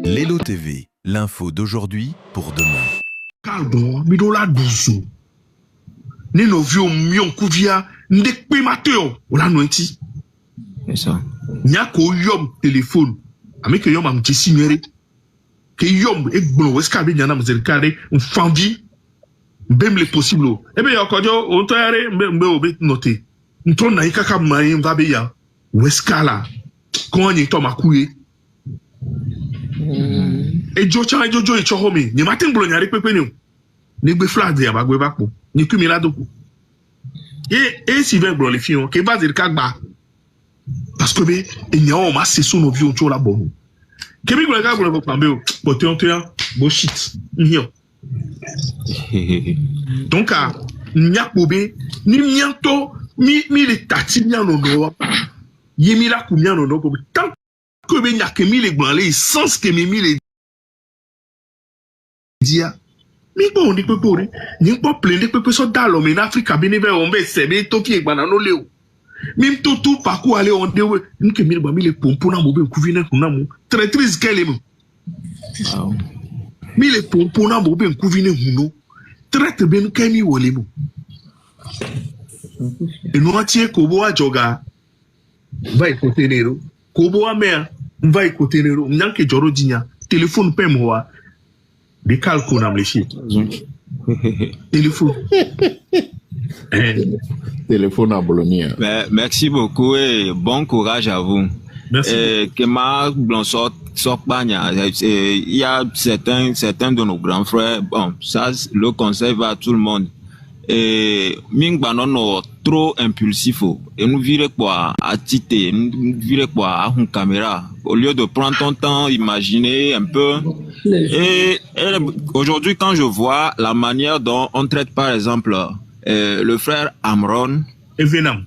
Lelo TV, l'info d'aujourd'hui pour demain. Calbon, midola douzo. Ni no vieux mion kuvia, ndek pe mateo, ola noenti. C'est ça. Nyako yom téléphone. Ame ke yom am jesi nyere. Ke yom ek bono weskabe nyana mzerikade, mfanvi. Mbem le possible. Ebe yokojo, ontoyare, mbe obe note. Ntron na ikaka manye mvabe ya. Weskala. Konye to makuye. Ejo chan ejo e chohome. Ni matin bolo nyare pepe ni. Ni gbe flag ya bagwe bakpo. Ni kumila doko. Et si ven bolo le fion, ke bazir kagba. Parce que be enyawo ma seso no vi oncho la bono. Ke bi gbe kagba bo pambe o. Bote on bullshit. Nyo. Donc a nyakobe ni nyanto mi le tati nyano no. Yemi la kumya no no ko tant que be nyake mi le gbanle sans que mi le dia mi bon di pepori ni po plein de pepe so dalo me na Africa be ne be on be sebe to fi egbana no le o mi to tout parcours aller on de we nke mi le mi le pompo na mo be kuvina kuna mo traîtrise kele mo mi le pompo na mo be kuvina huno traite be nke mi wole mo e no atie ko bo ajoga vai kotenero ko bo amea vai kotenero nyanke joro dinya téléphone pe mo wa de calcul nam le chi téléphone téléphone à Bologna. Merci beaucoup et bon courage à vous. Merci. Que ma blanc sort il y a certains de nos grands frères, bon, ça, le conseil va à tout le monde. Et Mingbanon trop impulsif. Et nous virons quoi à titer, nous virons quoi à une caméra. Au lieu de prendre ton temps, imaginer un peu. Et aujourd'hui, quand je vois la manière dont on traite, par exemple, le frère Amron. Evenam.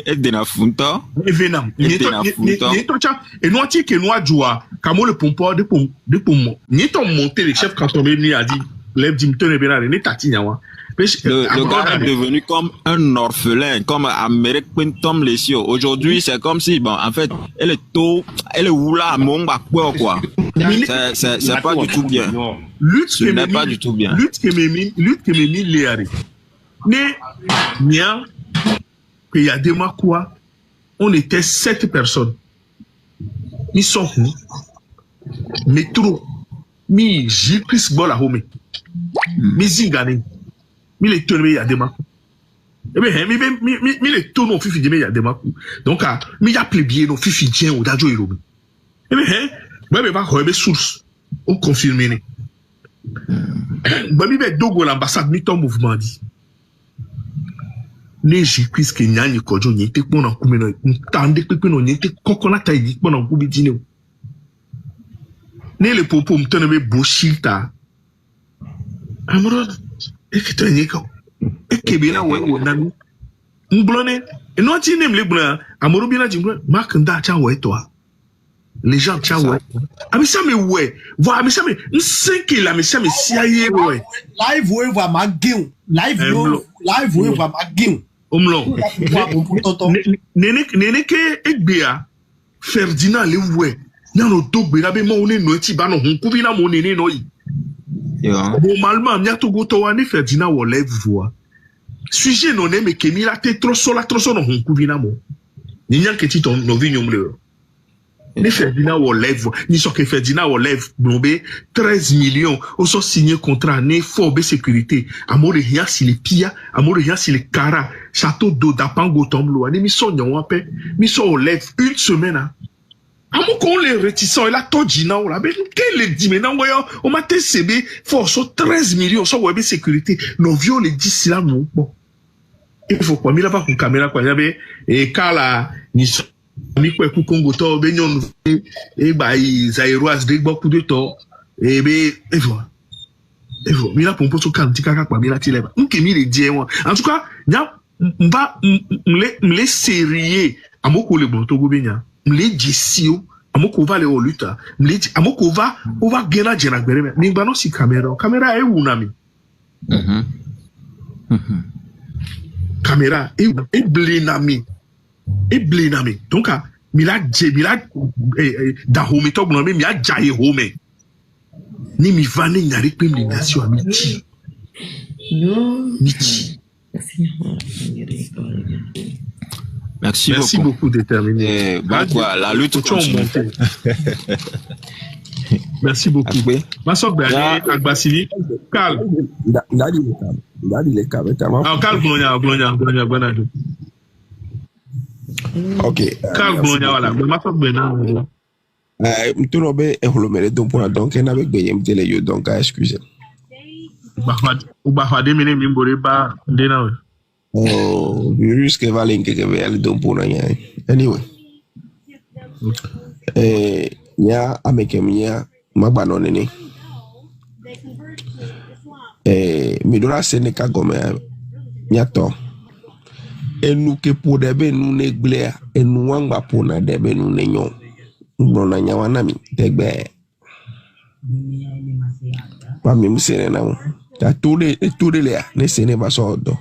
Et Denafunta. Evenam. Et nous que nous adjoua, comme le pompon de pompon. Ni ton monté le chef quand on est a dit, lève Dimton et Benard, ni Tatignawa. Le gars est devenu comme un orphelin, comme Amérique Quintom Lesio. Aujourd'hui, c'est comme si, bon, en fait, elle est où là, mon quoi. C'est pas du tout bien. Ce n'est pas du tout bien. Lutte que mes mille léari. Ne, nia, que y a des mois quoi, on était 7 personnes. Ils sont où? Mais trop. Mi, j'ai pris ce bol à home. Mi zingane. Mi le tourne ya dema. Eh ben mi le tourne au fifi de ya dema. Donc mi ya plébien no fifi dien ou dajo irobi. Eh ben me va ko source. On confirme ne. Ba mi be dogo l'ambassade mi ton mouvement dit. Ne ji puisque nyani kojo nyete pona kumeno ntande pepe no nyete kokona tayi pona kubi dine. Ne le popo mtone be boshilta. Amro ekitanyika ekebina we nanu mblone et non ti nem le bla amoro bina jimbo makanda cha we to les gens cha we amisa me we vo amisa me nsenke la amisa me siaye we live we va magin live we va magin omlo nene ke egbea Ferdinand le we nyano dogbe la be mo ne no ti ba no hun ku bina mo nene no yi. Bon, malma, miato goto wane Ferdinand wo lève voix. Sujet non mais kemi la te trop sola no honku vina mo. Ni nyan keti ton no vi nyom le. Ni Ferdinand wo lève voix. Ni so que Ferdinand wo lève blombe 13 millions. O so signé contrat ne forbe sécurité. Amore rien si les pia, amore rien si les cara. Château d'eau d'Apango tomblo. Ani mi so nyon wape. Mi so wo lève une semaine hein. Amo kon les réticents et la todjina ou la ben quel les dit maintenant voyons on m'a TCB force 13 millions sur web sécurité nos vieux les 10 là non bon il faut pas mis là pas une caméra quoi y et kala ni mi ko ku Congo to be nyon e ba i zairoise de beaucoup de temps et be et voilà mi là pour so kan tikaka kwa mi là ti leba nke mi les dit moi en tout cas nya mba me sérieux amoko le bon to go benya mle jisio amoko va le oluta mle amoko va gena jena gbere mi gba no si camera e wu na mi camera e ble na mi e ble na me donc mi la da home to gno me mi a jaye home ni mi va ne nyare pe mi nation amiti Non. Merci beaucoup déterminé. Quoi, la lutte continue. Merci beaucoup. Ma soeur Bernier, Agbasili, calme. Calme, Glonia. Ok. Calme, Glonia, voilà. Ma soeur Bernier. Mtono be eholomere donc pour donc en avec beyem tele yo donc excusez. Uba mine mimbore ba ndena. Oh, virus que valen que ve al donc pour rien. Anyway. Nya amekemia magbano nene. Midora seneka gome nyato. Enu ke pour debe nu neglea enu wangba pour na debe nu nenyo. Brona nyawana mi tegbe pa mi musene na mo ta tout le ne sene ba so do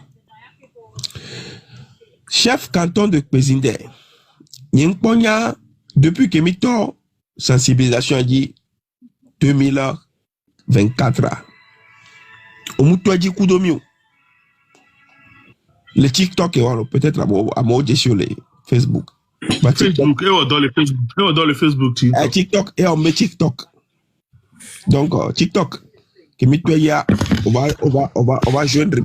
chef canton de Pézindé nyimponya depuis que mi to sensibilisation dit 2024 o muto ji kudomio le TikTok et voilà peut-être à mo sur les Facebook. Facebook, et dans le Facebook, TikTok, et on met TikTok. Donc, TikTok, qui met on va joindre,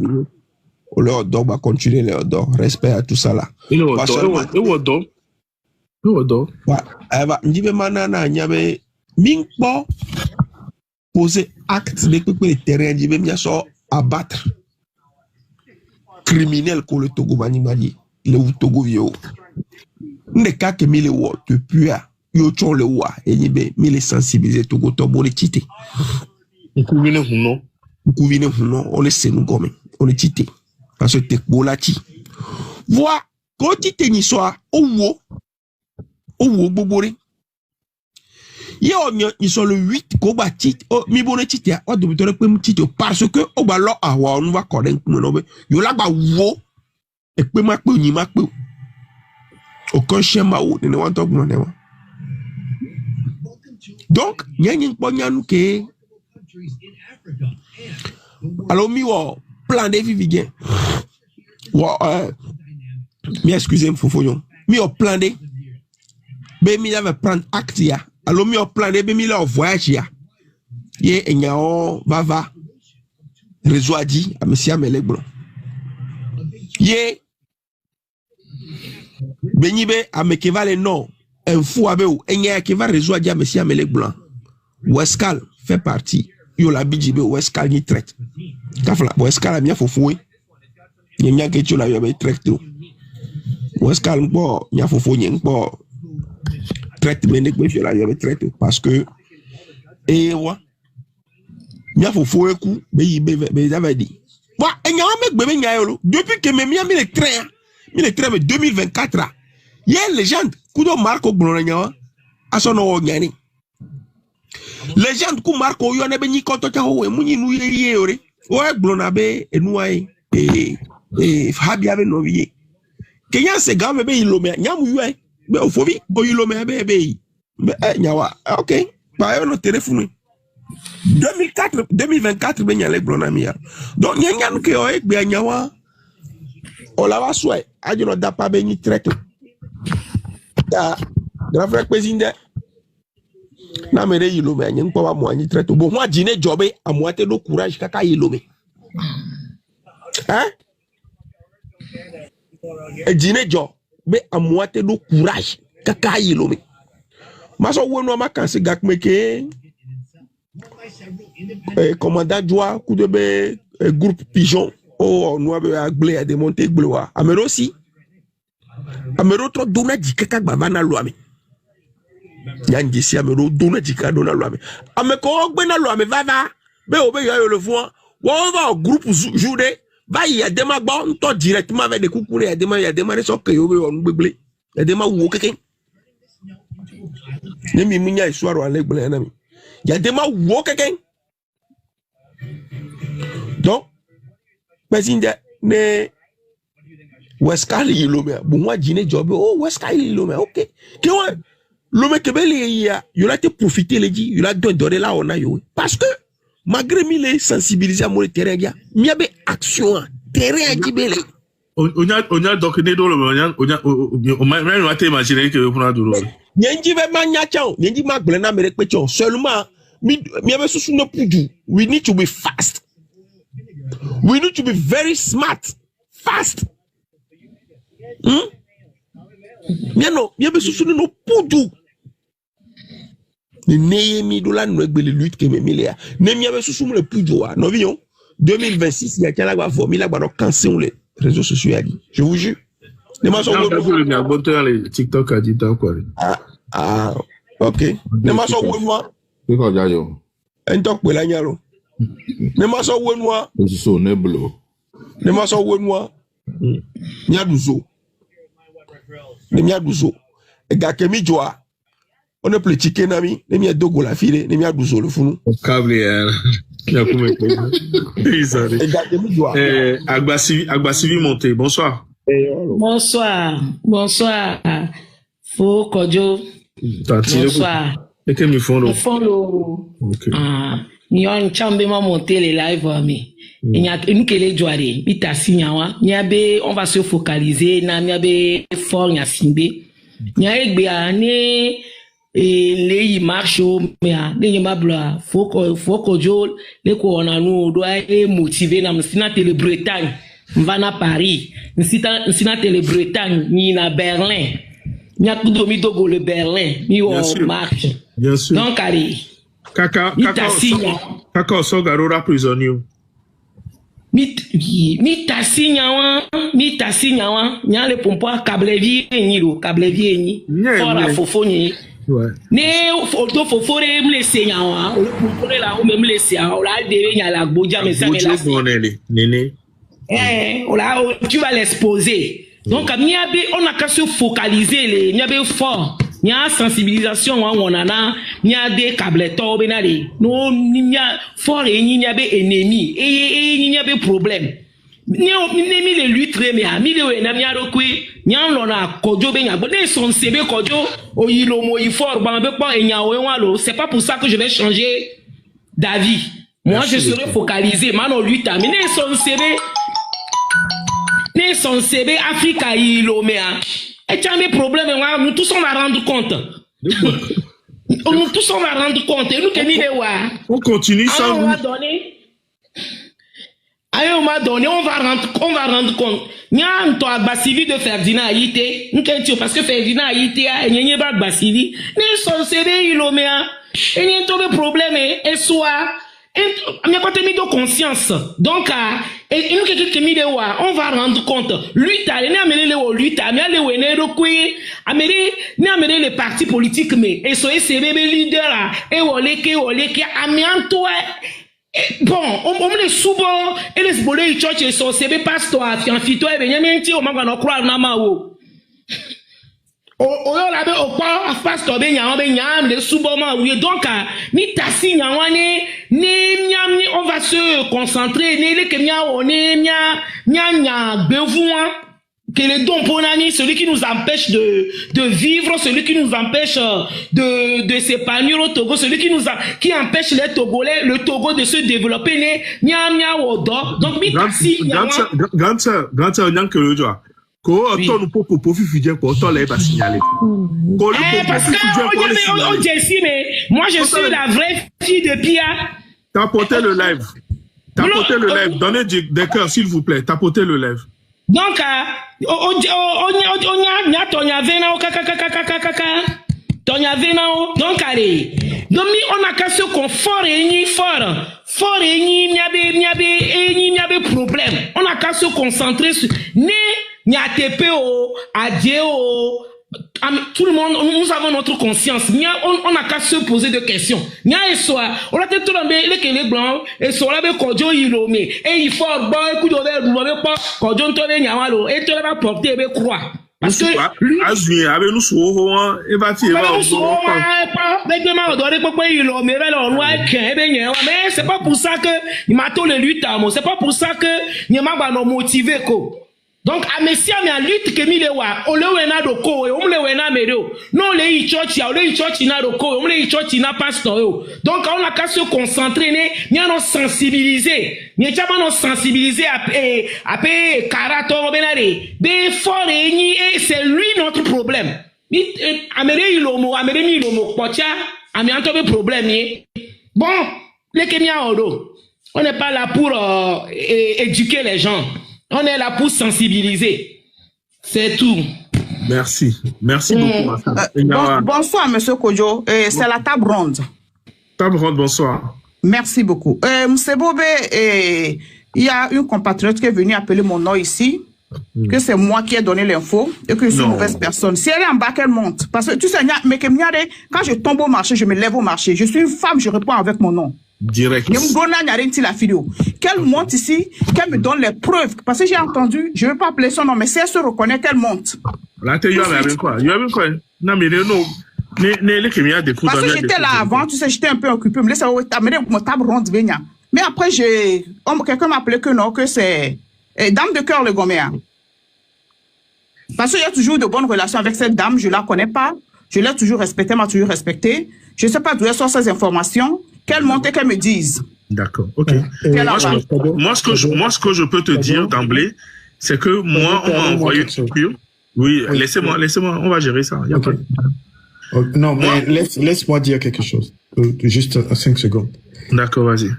on va continuer leur dos, respect à tout ça là. Et poser acte de terrain, je vais abattre criminel que le Togo Manimali, le Togo Vio. Ne cas que mille wo depuis yo chon le wa enibe mille sensibiliser to go to bo le tite nkuvine huno on le sait nous gomme on le tite parce que te bolati voi ko tite ni so owo gbogore ye o ni so le 8 ko ba tite o mi bo le tite o do bitore pe mu tite parce que o ba lo awa on va koden ku no be yo la gba wo e pe ma pe ni ma pe aucun chien maou ne want to gno nema donc nyanyin ponyanou ke alors mi wo plan de vivien wo mi excusez-moi fofoyon mi o plan de be mi avait prendre acte ya alors mi o plan de be mi la voyage ya ye enyao va réseau a dit à monsieur Amelek Blanc ye Benyibe amekeva le non un fou abeu enya keva réseau a dit à monsieur Amelek Blanc Wescal fait partie yo la bijibe Wescal ni traite kafla Wescal a bien fofoué nya ke tu la yo be traite Wescal mpo nya fofo nya mpo traite benek be la yo be traite parce que wa nya fofo eku be yibe be davadi wa enya amek be nya yo depuis que me mi le train 2024 il y a une légende kudo Marco Gloranya asono nyani légende ku Marco yo ne be ni konto cha ho munyi nu ye ore o Glona be enuai Fabi ave no vie Kenya se gawe be ilome nyamu yu be ofobi o ilome be nyawa okay ba yo no téléphone 2024 be nyale Glona mia donc nyanyanu ke o be nyawa o la va souhait ajono da pa be ni traite da grand frère Pézindé na mere yilome anyi npo wa mo anyi traite bo ho agine jobe amoate do courage kaka yilome agine jo be amoate do courage kaka yilome maso wonu amakanse gakmeke commandant Joa coup de be groupe pigeon oh nous avons agblé à démonter gloire amero si amero to dona jikaka gbavana loame nyanji si amero dona jikaka dona loame ameko gbena loame vava be obe yo le fond wo va au groupe journée va y a dema gba nto directement avec des coucou y a dema so ke yo be on gbegle y a dema wo keke ne mi munya histoire wa legle na mi y a dema wo keke donc Pézindé ne Wescal Yilome, Bouma Dine Job, oh, Wescal Yilome, ok. Kewa, l'homme Kebele, il a été profité, il dit, il a donné là, on a eu. Parce que, malgré mille sensibilisés à mon terrain, il y avait action, terrain à Kibele. On a donc né dans le on m'a imaginé que vous avez drôle. Nyenji ve manya chao, nyenji ma glena merek pecho. Seulement, mi ave susu no pudu. We need to be fast. We need to be very smart, fast. Miano, mi ave susu no pudu. Ni neye mi dola no egbe le lutte ke me milea. Ne mi ave susu le pudu wa. No vion 2026 il y a tiens la gwa vomi la gwa no cancer les réseaux sociaux a dit. Je vous jure. Les TikTok a dit quoi. Ok. Ne ma so wenwa. Bí kò jáyọ̀. En tok pe la nyalo. Ne ma so wenwa. Ó ti so neblo. Ne ma so wenwa. Nyaduzo. Ne nyaduzo. E ga kemi joa. On ne peut chicken nami, ne mi dogo la file, ne mi aduzo le funu. O câble qui a coupé. E ga kemi joa. Agbasivi monté. Bonsoir. Bonsoir. Faux Kodjo. Bonsoir. Et que me font le. Ok. Nyon chambe m'a monté les lives mais il y a une que les joueurs bita signawa nyabe on va se focaliser na nyabe fort nya simbe nya egbe ane les marche mais les mabla faut Kodjo les ko on a nous doit motiver na msina tele Bretagne va na Paris msina tele Bretagne ni na Berlin nya kudomi dogo le Berlin ni on marche bien sûr donc allez Kaka Sogarora prisonnier. Mi tasinyawa nya le pompo kablevi eniro kablevi eni fora fofo ni ne odo fofo re mle senyawa o pompo la o me se a o la de nya la gboja me sa me la nene o la tu vas l'exposer donc on a qu'à se focaliser les miabe fort nya sensibilisation on ana nya de kableto benale no nya fort et nya be ennemi et nya be problème ni mi le lutte mais mi le na nya rokwe nya lo na Kodjo be nya bo de son sebe Kodjo o yilo mo y fort ba be po enya o enwa lo c'est pas pour ça que je vais changer d'avis moi je serai focalisé mano lutte mais ne son sebe Africa yilo mea et tu as mes problèmes, nous tous on va rendre compte. Nous tous on va rendre compte. Et nous on continue sans vous. On m'a donné, on va rendre compte. Nyam to Agbasivi de Ferdinand Ayité. Parce que Ferdinand Ayité a n'y pas Agbasivi. Mais son CD il omea. Et n'y a pas de problème et soit mais quand tu mis de conscience, donc et nous quelqu'un qui mis de on va rendre compte. Lui t'as né amener lui t'as mis le wene rokui amener les partis politiques mais et soyez ces bébés leaders et woleke amianto bon on les soubo et les bolé church et so c'est pasteur fianfito et benyamenti o magana croire na mawo o la be o pa pastor be nyam le souboma oui donc mi tasi nyawane ni nyam ni on va se concentrer ni le kemia on nya bevoin que les dons ponani celui qui nous empêche de vivre celui qui nous empêche de s'épanouir au Togo celui qui empêche les Togolais le Togo de se développer nyam odo donc mi tasi nyawane grand nyam que le joie. Ko autant nous pour fidèle pour autant les va signaler. Parce que mais moi je suis la vraie fille de Pia. Tapotez le live. Donnez des cœurs s'il vous plaît. Tapotez le live. Donc donc allez. Donc on a qu'à se confort et fort et niabe problème. On a qu'à se concentrer sur Nyatepe Adjeo, tout le monde, nous avons notre conscience. On a qu'à se poser des questions. Nya et soit, on a peut-être les blancs, et soit là, Kodjo Yilome, et il faut, écoute, on va pas, Kodjo Ntone Nyawalo, et tu vas porter, et croix. Parce que, lui, avec nous, souvent, et va tirer, mais c'est pas pour ça que, il m'a tout le lutte, c'est pas pour ça que, il m'a motivé, quoi. Donc, à Messia, mais à lutte que mi le wa, on le wena doko, on le wena mereo. Non, le i church ya, on le i church ina doko, on le i church ina pastor yo. Donc, on a qu'à se concentrer, ni à nous sensibiliser. Ni à nous sensibiliser à karato, benare. Be fort et c'est lui notre problème. Amere ilomo, amere mi ilomo, pocha, ami antobe problème ni. Bon, les Kenyans on n'est pas là pour éduquer les gens. On est là pour sensibiliser. C'est tout. Merci. Merci beaucoup. Bonsoir, monsieur Kodjo. C'est la table ronde. Table ronde, bonsoir. Merci beaucoup. Monsieur Bobé, il y a une compatriote qui est venue appeler mon nom ici, que c'est moi qui ai donné l'info et que je suis une mauvaise personne. Si elle est en bas, qu'elle monte. Parce que tu sais, quand je tombe au marché, je me lève au marché. Je suis une femme, je réponds avec mon nom. Direct. Qu'elle monte ici, qu'elle me donne les preuves. Parce que j'ai entendu, je ne veux pas appeler son nom, mais si elle se reconnaît, qu'elle monte. Là, tu as quoi? Non, mais non. Parce que j'étais là avant, tu sais, j'étais un peu occupé. Mais après, quelqu'un m'a appelé que non, que c'est Dame de cœur, le Goméa. Parce qu'il y a toujours de bonnes relations avec cette dame, je ne la connais pas. Je l'ai toujours respectée, m'a toujours respectée. Je ne sais pas d'où elle sort ces informations. Qu'elle monte et qu'elle me dise. D'accord, ok. Moi, ce que je peux te dire d'emblée, c'est que moi, on m'a envoyé. Oui, laissez-moi, on va gérer ça. Y a pas... Non, mais laisse-moi dire quelque chose. Juste 5 secondes. D'accord, vas-y.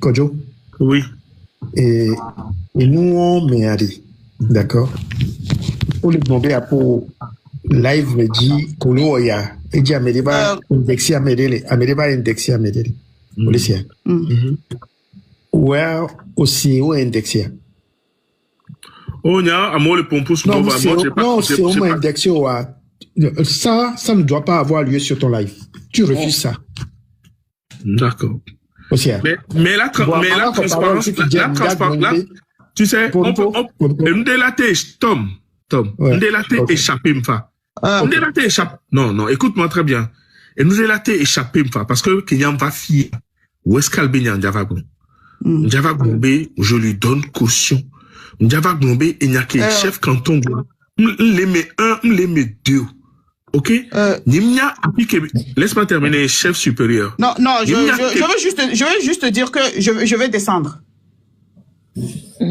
Kodjo? Oui. Et nous, on m'a dit, d'accord? Pour le demander à pour live me dit kolo ya eji amedeba indexi amedeba indexi amedeli polisia well aussi ou indexi nya amole pompous non c'est au indexi ça ne doit pas avoir lieu sur ton live, tu refuses ça. D'accord. Mais la transparence là, tu sais, on nous délater Tom nous délater échappé m'fa. Non, écoute-moi très bien. Et nous délater échappé m'fa parce que Kenyan va fier. Où est-ce qu'elle baigne Ndjava Gombe? Ndjava Gombe, je lui donne caution. Ndjava Gombe, il n'y a que chef canton. M'l'aimait un, m'l'aimait deux. Ok? Laisse-moi terminer, chef supérieur. Non, je veux juste dire que je vais descendre.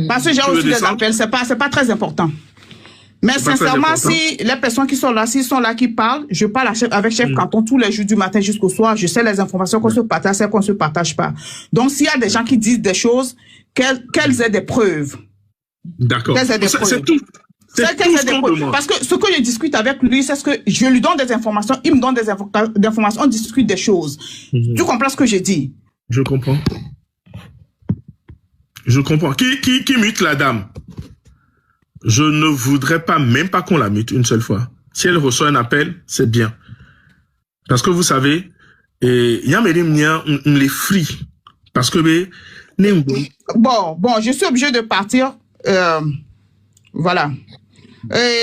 Parce que j'ai aussi des appels, c'est pas très important. Mais sincèrement, si les personnes qui sont là, s'ils sont là qui parlent, je parle avec chef canton tous les jours du matin jusqu'au soir. Je sais les informations qu'on se partage, celles qu'on se partage pas. Donc, s'il y a des gens qui disent des choses, qu'elles aient des preuves. D'accord. C'est tout. Parce que ce que je discute avec lui, c'est ce que je lui donne des informations, il me donne des informations, on discute des choses. Tu comprends ce que je dis? Je comprends. Qui mute la dame? Je ne voudrais pas, même pas qu'on la mute une seule fois. Si elle reçoit un appel, c'est bien. Parce que vous savez, il y a les free. Parce que, bon, je suis obligé de partir. Voilà.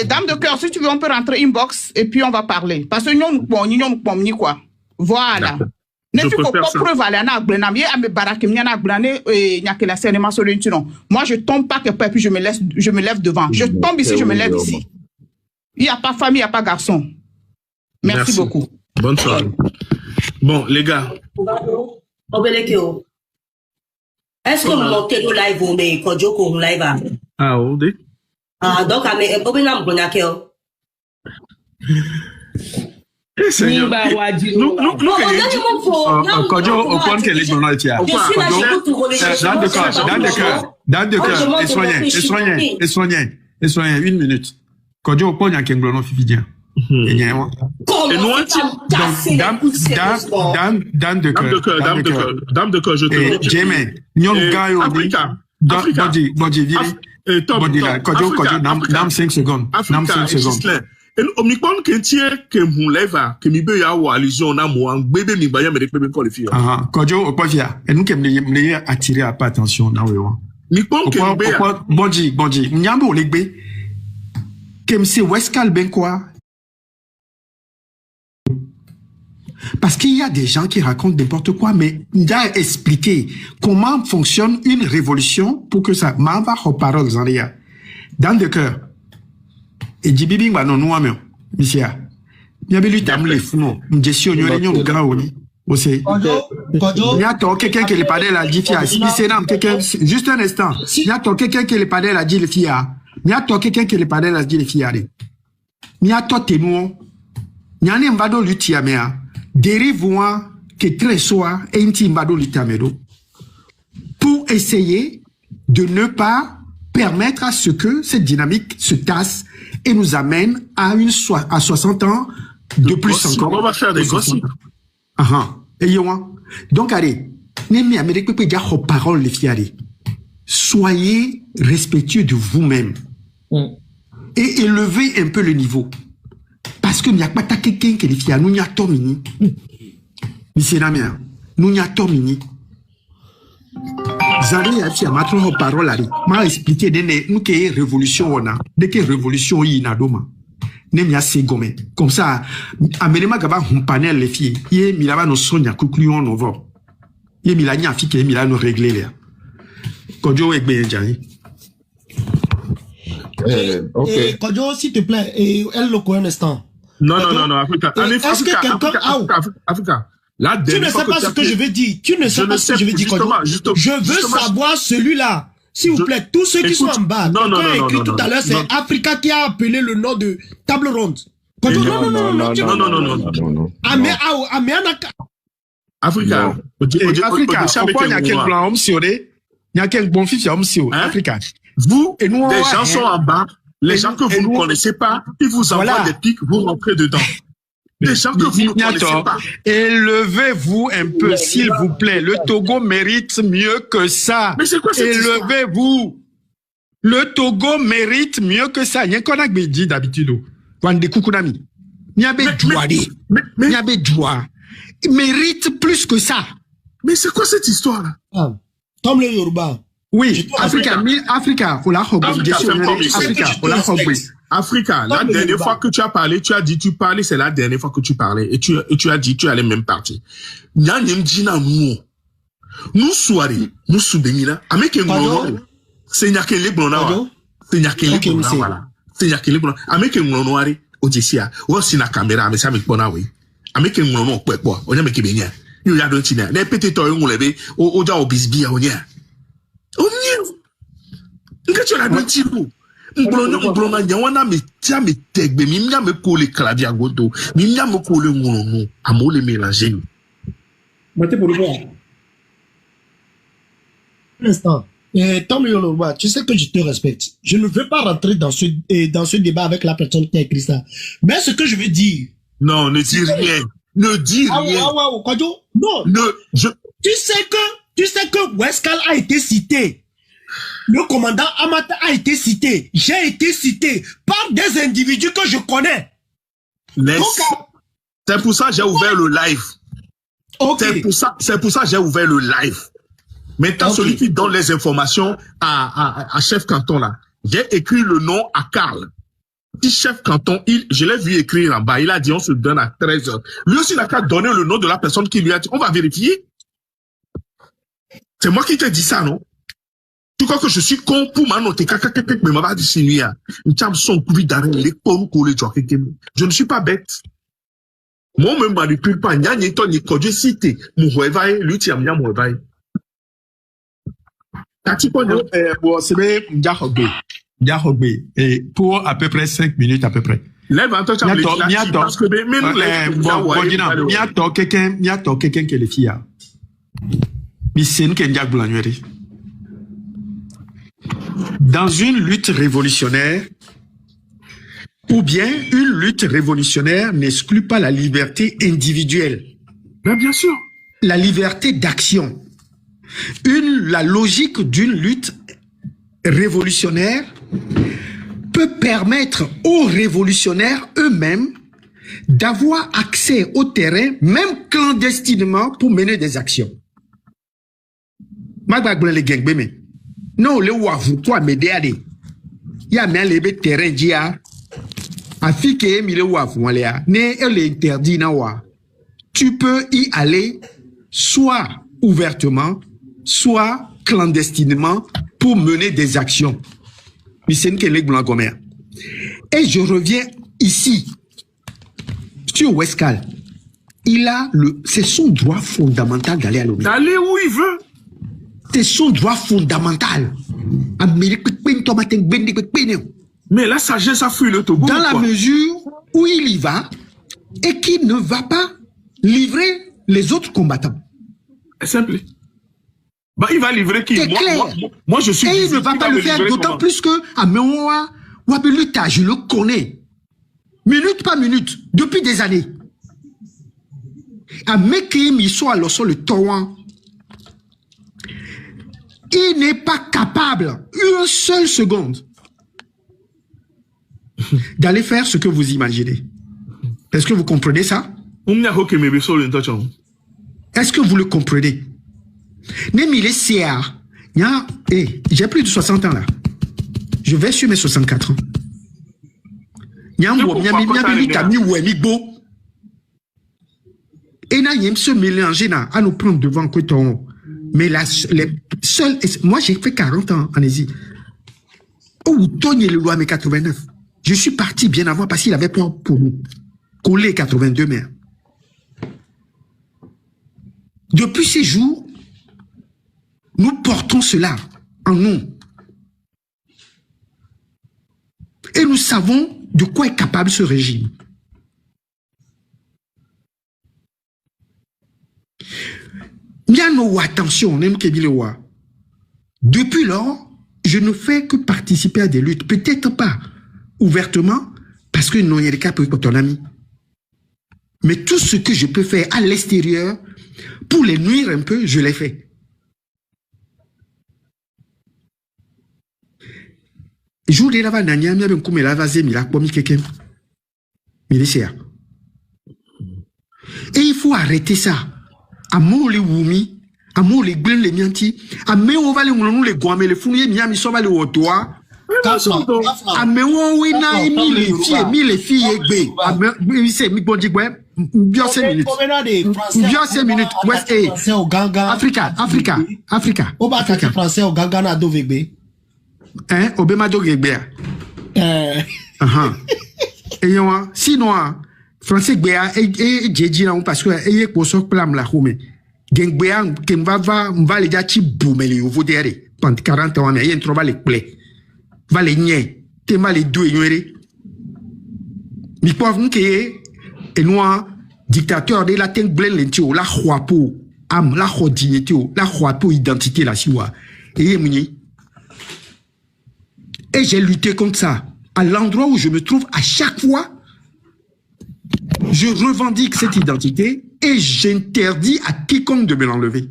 Dame de cœur, si tu veux, on peut rentrer inbox et puis on va parler. Parce que nous, quoi. Voilà. Moi, je tombe pas quelque part, puis je me lève devant. Je tombe ici, je me lève ici. Il n'y a pas famille, il n'y a pas garçon. Merci beaucoup. Bonne soirée. Bon, les gars. Est-ce que vous montez le live ou mais quand je live? Ah, oui. Donc, Seigneur. Soignez, 1 minute. Kodjo Okon ya Kenglono Fifidien. Dame de cœur, je te dis. Jémen, Nyon Gayo, Bodi, Bodi, Kodjo, Nam 5 secondes. Nam 5 secondes. Omikon kentie ke muleva ke mibe ya wa allusion na mo an bebe mi baya me rekpe ko le fi. Kodjo Okofia, et nous kem ne attirer à pas attention na wewa. Mikon ke be Bodi, nyambo legbe. Kem se Wescal ben quoi? Parce qu'il y a des gens qui racontent n'importe quoi, mais il a expliqué comment fonctionne une révolution pour que ça m'envoie aux paroles, dans le cœur. Et Djibibing, bah non, nous, amiens, monsieur. Il y a eu les fous, je suis au niveau de grand aussi. Il y a quelqu'un qui est parlé la Jifia. Juste un instant. Il y a quelqu'un qui est parlé la Jifia. Il y a quelqu'un qui est parlé la Jifia. Il y a toi témoin. Il y a un mbado lutiamea. Dérive-moi que très soir et un mbado lutiamedo. Pour essayer de ne pas permettre à ce que cette dynamique se tasse et nous amène à 60 ans de plus encore. On va faire des gossips. Donc, allez, soyez respectueux de vous-même et élevez un peu le niveau. Parce que n'y a pas quelqu'un qui est nous n'y a tomini. Nous n'y a tomini. Zari a fait ma trop parole m'a expliqué nous que révolution on a, dès que révolution y na doma. Nemia segome. Comme ça, amenema gaba un panel les filles. Yé milaba no sonia kuklion novo. Yé milani afike milano régler là. Kodjo egbe jani. Ok. Kodjo, s'il te plaît, elle le connaît un instant. Non, Africa. Est-ce que quelqu'un Africa. Là, tu ne sais pas ce que je vais dire. Tu ne sais pas ce que je vais dire. Je veux savoir celui-là. S'il vous plaît, tous ceux qui sont en bas. Quelqu'un a écrit tout à l'heure, c'est Africa qui a appelé le nom de table ronde. Non. Africa. Pourquoi il y a quel blanc homme sur il y a quel bon fils homme sur Africa. Vous, des gens sont en bas. Les gens que vous ne connaissez pas, ils vous envoient des pics, vous rentrez dedans. Des gens que vous ne connaissez pas. Élevez-vous un peu, s'il vous plaît. Le Togo mérite mieux que ça. Mais c'est quoi cette histoire? Élevez-vous. Le Togo mérite mieux que ça. Il y a qu'on a dit d'habitude. Wande Kukunami. Il y a il mérite plus que ça. Mais c'est quoi cette histoire-là? Comme le Yoruba. Oui, Africa, la dernière fois que tu as parlé, tu as dit tu parlais, c'est la dernière fois que tu parlais et tu as dit tu allais même partir. Nous soirée, nous soudemina, avec un gros, c'est nyakele blona, c'est nyakele blona, voilà, c'est nyakele blona, avec un gros noir, odissia, ou si na caméra, mais ça me bona oui, avec un gros noir, quoi, on a mis kibenia, il y a d'autres tina, les petits toys on lève, au ja au bisbee, on y a. Nga tu la donti vous m'blona nyawana me tia me tegbe mi mia me ko le clavier agodo mi mia me ko le ngono amo le mélanger Mate pour voir un instant Tom Yoruba, tu sais que je te respecte. Je ne veux pas rentrer dans ce débat avec la personne qui a écrit ça. Mais ce que je veux dire. Non, ne dis rien. Ne dis rien. Non. Tu sais que Weskal a été cité. Le commandant Amata a été cité. J'ai été cité par des individus que je connais. C'est pour ça que j'ai ouvert le live. Okay. C'est pour ça que j'ai ouvert le live. Maintenant, celui qui donne les informations à chef canton là, j'ai écrit le nom à Karl. Petit chef canton, je l'ai vu écrire en bas. Il a dit on se donne à 13h. Lui aussi, il a qu'à donner le nom de la personne qui lui a dit. On va vérifier. C'est moi qui t'ai dit ça, non? Tu crois que je suis con pour m'annoter mais m'a pas dit c'est lui. Je ne suis pas bête. Moi, je ne manipule pas. Cité. Lui, tu as mis mon pour à peu près 5 minutes à peu près. Lève un quelqu'un qui est le fille. Dans une lutte révolutionnaire, ou bien une lutte révolutionnaire n'exclut pas la liberté individuelle. Mais bien sûr. La liberté d'action. La logique d'une lutte révolutionnaire peut permettre aux révolutionnaires eux-mêmes d'avoir accès au terrain, même clandestinement, pour mener des actions. Non, le wavu toi m'aider à aller. Ya mais le terrain dia. Afike mi le wavu wale ya. Ne elle interdit na wa. tu peux y aller soit ouvertement, soit clandestinement pour mener des actions. Et je reviens ici sur Westcal. C'est son droit fondamental d'aller à l'ONU. D'aller où il veut. C'est son droit fondamental. Mais la sagesse a fui le Togo. Dans la mesure où il y va et qu'il ne va pas livrer les autres combattants. C'est simple. Bah, il va livrer qui? Moi, je suis. Et il ne va pas le faire, d'autant plus que Ameoua Wabeluta, je le connais. Minute par minute, depuis des années. À Mekim, ils sont alors sur le torrent. Il n'est pas capable, une seule seconde, d'aller faire ce que vous imaginez. Est-ce que vous comprenez ça? Est-ce que vous le comprenez? J'ai plus de 60 ans là. Je vais sur mes 64 ans. Et là, il se mélanger à nous prendre devant Coton. Mais les seuls. Moi, j'ai fait 40 ans en Asie. Oh, Tony le loi, mais 89. Je suis parti bien avant parce qu'il avait peur pour nous. Coller 82, mais. Depuis ces jours, nous portons cela en nous. Et nous savons de quoi est capable ce régime. Attention, depuis lors, je ne fais que participer à des luttes. Peut-être pas ouvertement, parce que non, il y a des cas pour ton ami. Mais tout ce que je peux faire à l'extérieur, pour les nuire un peu, je l'ai fait. Et il faut arrêter ça. Amour les wumi, amour les glen les mianti, amour on va les moulons les guamé les fouillés miami sauva les otoa. Amour oui na les filles égbe. Amour c'est mi bon digwe. Bien 5 minutes. Bien 5 minutes. West Africa. Au bas t'as français au ganga na dovegbe. Hein, obema dovegbe. Et yo sinon français béa et djedji là parce que et pour so plam la home gengbea va les dati boumeli au vodere pendant 40 ans mais il trouva les plaies va les nier te va les deux ignorer mi pauvre que et noir dictateur de la ten blen lentio la khoapo am la khodignité la khoapo identité la siwa et j'ai lutté contre ça à l'endroit où je me trouve à chaque fois. Je revendique cette identité et j'interdis à quiconque de me l'enlever.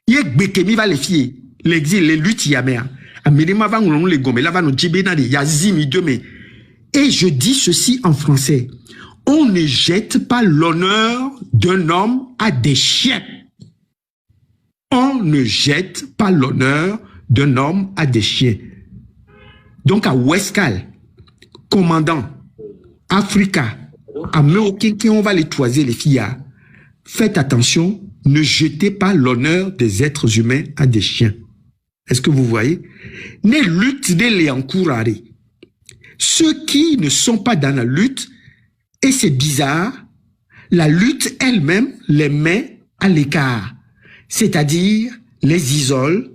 Yek Bekemi va les fier, l'exil, les luttes yamea. Amédéma va nous les gommer, là va nous djibénari, yazimi demain. Et je dis ceci en français. On ne jette pas l'honneur d'un homme à des chiens. On ne jette pas l'honneur d'un homme à des chiens. Donc à Westcal, commandant, Africa, à Meokin, on va les toiser les filles. Faites attention, ne jetez pas l'honneur des êtres humains à des chiens. Est-ce que vous voyez? Ne lutte de les encourager. Ceux qui ne sont pas dans la lutte, et c'est bizarre, la lutte elle-même les met à l'écart. C'est-à-dire, les isole,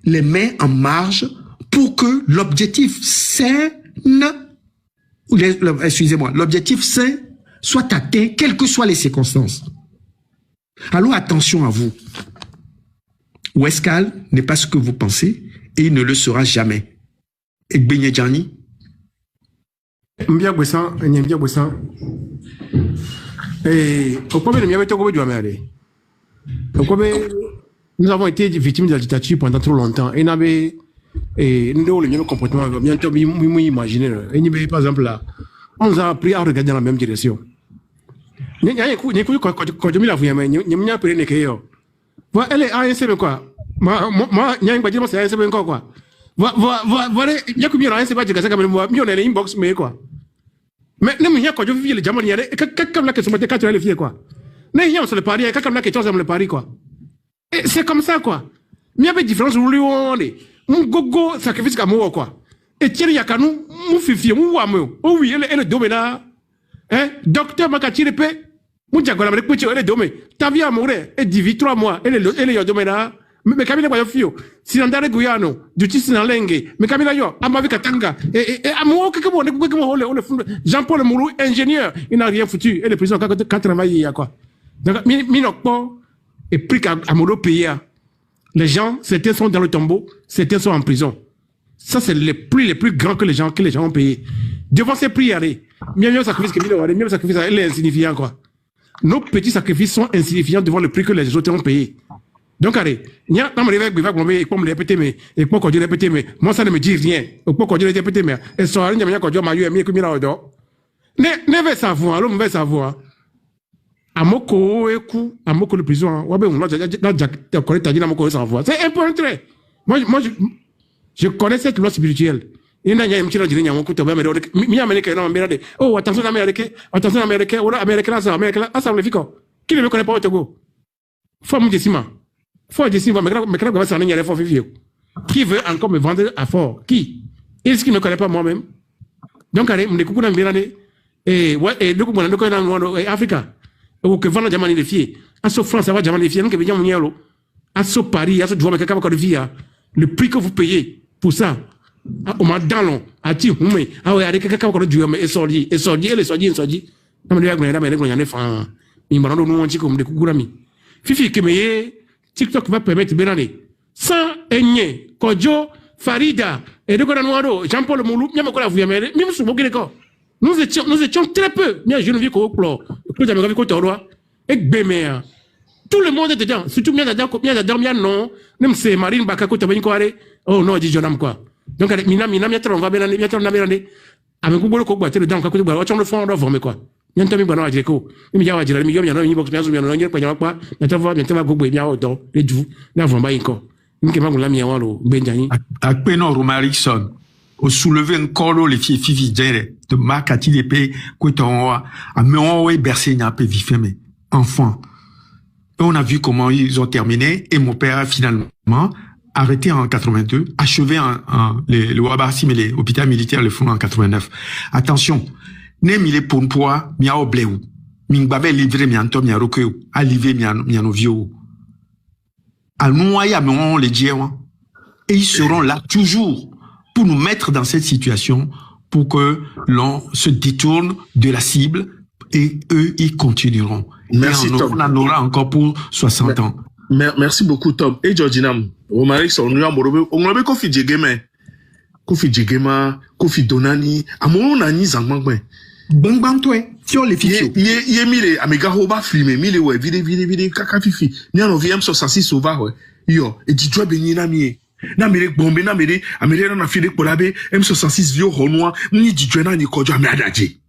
les met en marge pour que l'objectif sain, excusez-moi, l'objectif sain soit atteint, quelles que soient les circonstances. Alors attention à vous. Westcal n'est pas ce que vous pensez et il ne le sera jamais. Et Benyedjani? Mbia Bouessan, Mbia Bouessan. Et au premier de nous avons été victimes de la dictature pendant trop longtemps. Et nous avons le même comportement, bientôt imaginer. Et par exemple là, on nous a appris à regarder dans la même direction. Elle est ANC, quoi. Moi, il y a une bâtiment, c'est ANC, quoi. Voilà, il y a combien d'ANC, pas de inbox, mais quoi. Mais ne me quand je vis les diamants, il y a quelqu'un là qui se mettait quand tu as les filles, quoi. Ne y a sur le pari, quelqu'un là qui est le pari, quoi. Et c'est comme ça, quoi. Mais il y avait différence où on est. Mon gogo sacrifice comme moi, quoi. Et tiens, il y a qu'à nous, mon fifi, mon wamou. Oh oui, elle est domaine là. Hein, docteur Makati le paix. Mon diagonale, elle est domaine. Ta vie à mourir, elle dit 3 mois, elle est domaine là. Mais Camila Boyo Fio, si l'andare Guyano, du Tissi dans Lengue, mais Camila Yo, Amavi Katanga, et à moi, Jean-Paul Moulou, ingénieur, il n'a rien foutu, et les prisons quand travailler, quoi. Donc, Minokpo est pris à Molo pays. Les gens, certains sont dans le tombeau, certains sont en prison. Ça, c'est les plus grands que les gens ont payés. Devant ces prix, allez, mieux sacrifice que mieux sacrifice, elle est insignifiant, quoi. Nos petits sacrifices sont insignifiants devant le prix que les autres ont payé. Donc, allez, il y a un réveil qui va me répéter, mais, et quoi qu'on dit répéter, mais, moi, ça ne me dit rien. Et quoi qu'on dit répéter, mais, et ça, il y a rien qu'on dit, ma yeux, mieux que mira odo. Ne vais savoir, alors, me vais savoir. Amoko, écou, amoko le prison, ouais, ben, on a connaît, t'as dit, amoko, savoir. C'est un peu un trait. Moi, je connais cette loi spirituelle. Il y a un petit peu de rien, on coûte, mais, mi américain, non, mais, oh, attention, américain, ou là, américain, ça, le fico. Qui ne me connaît pas au Togo? Forme de ciment. Faut dire, qui veut encore me vendre à fort? Qui? Est-ce qu'il ne me connaît pas moi-même? Donc, allez, me découpe dans le et ouais, et le coup, on a dans Afrique. Ou que vendre diamant les filles. À ce France, ça va diamant les filles, donc, il y a un million. À ce Paris, à ce joueur, mais quelqu'un va vie, le prix que vous payez pour ça. Au Madalon, à Ti, ah ouais, avec quelqu'un va jouer, mais et sordi, et sordi. Non, mais il y a des femmes. Il m'a rendu un petit comme des coucourami. Fifi, qui me TikTok va permettre de aller sans Enye, Kodjo, Farida, et de Godanoiro, Jean-Paul Moulou, nous étions très peu. Je ne vis qu'au plot. Et Béméa. Tout le monde est dedans. Surtout, il y a dedans, non. Même c'est Marine Bakako, oh non, dit Jonam quoi. Donc, Minam, on va bien aller. Avec Google, on va dedans, on le fond, on va former quoi. Il y a un peu de temps, il y a un peu de temps, il y a un peu de temps, il y a un peu de temps, il y a un peu de temps, il y a un peu de temps, il y a un peu de temps, il y a un peu de temps, à peine Romarikson, au soulever encore les filles fidèles de Marc Atilépé, Koueton, à Méon et Bercé, n'a pas vif, mais enfant. Et on a vu comment ils ont terminé, et mon père a finalement arrêté en 82, achevé le Wabassi, mais l'hôpital militaire le font en 89. Attention. Ne mile pour poids, mia obléou. Mingbabe livré mi anto mi arokeu. A livré mi anovio. Al noya mais on les dit, et ils seront là toujours pour nous mettre dans cette situation pour que l'on se détourne de la cible et eux, ils continueront. Merci, Tom. On en aura encore pour 60 ans. Merci beaucoup, Tom. Et Georginam, Romaric, on a Kofi Djegeme, Kofi Donani, Amon Nani Zangmangwe. Bang toi, sur les fichiers. Yé mille, amega hoba filmé, mille ouais, vide, kaka fifi. Ni an oviem so sasi sova ouais. Yo, et dit toi béni na mie. Na mire bombe na mire, amire na fide polabe, M66 vieux ronnois, ni dit toi na ni kojo amiadaje.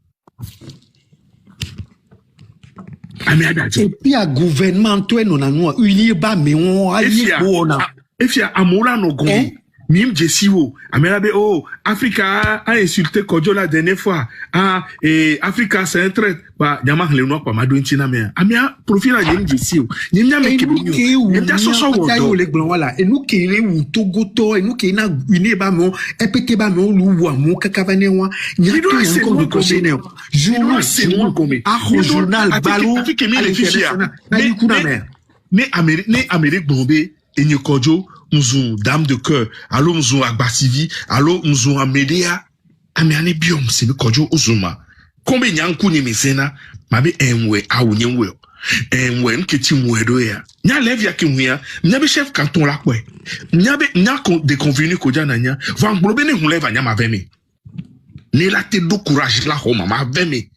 Et puis à gouvernement toi non anwa, uni ba me on ayi ko na. Et fia amola no gombi. Mim Jessiwo, Amelabe, oh, Africa a insulté Kodjo la dernière fois. Ah, et Africa c'est un trait. Bah, Yama le noir pas madouin tina mea. Amia, profil à Yem Jessiwo. Yemia me kebunyo. Yemia soso wodo. Et nous qui est ou Togoto, et nous qui est na une ba mon, epeke ba mon, ou wa mon, kakavane wa. Y'a encore de conseiller. Journal, c'est moi comme. Ah, journal, ballot. Mais Amérique Bombé, et Nyokodjo, nous dame de cœur, allô nous Agbasivi, allô nous Amédéa, amiane biom c'est le Kodjo Ozuma. Combien yanku ni mesena, mabe enwe aounyewe. Enwe nketi mwedo ya. Nya lev ya kimwea, nyabe chef canton la kwe. Nyabe déconvenu kodja nanya, va nglobe ne hunleva nyama veme. Ne la te do courage la homa ma veme.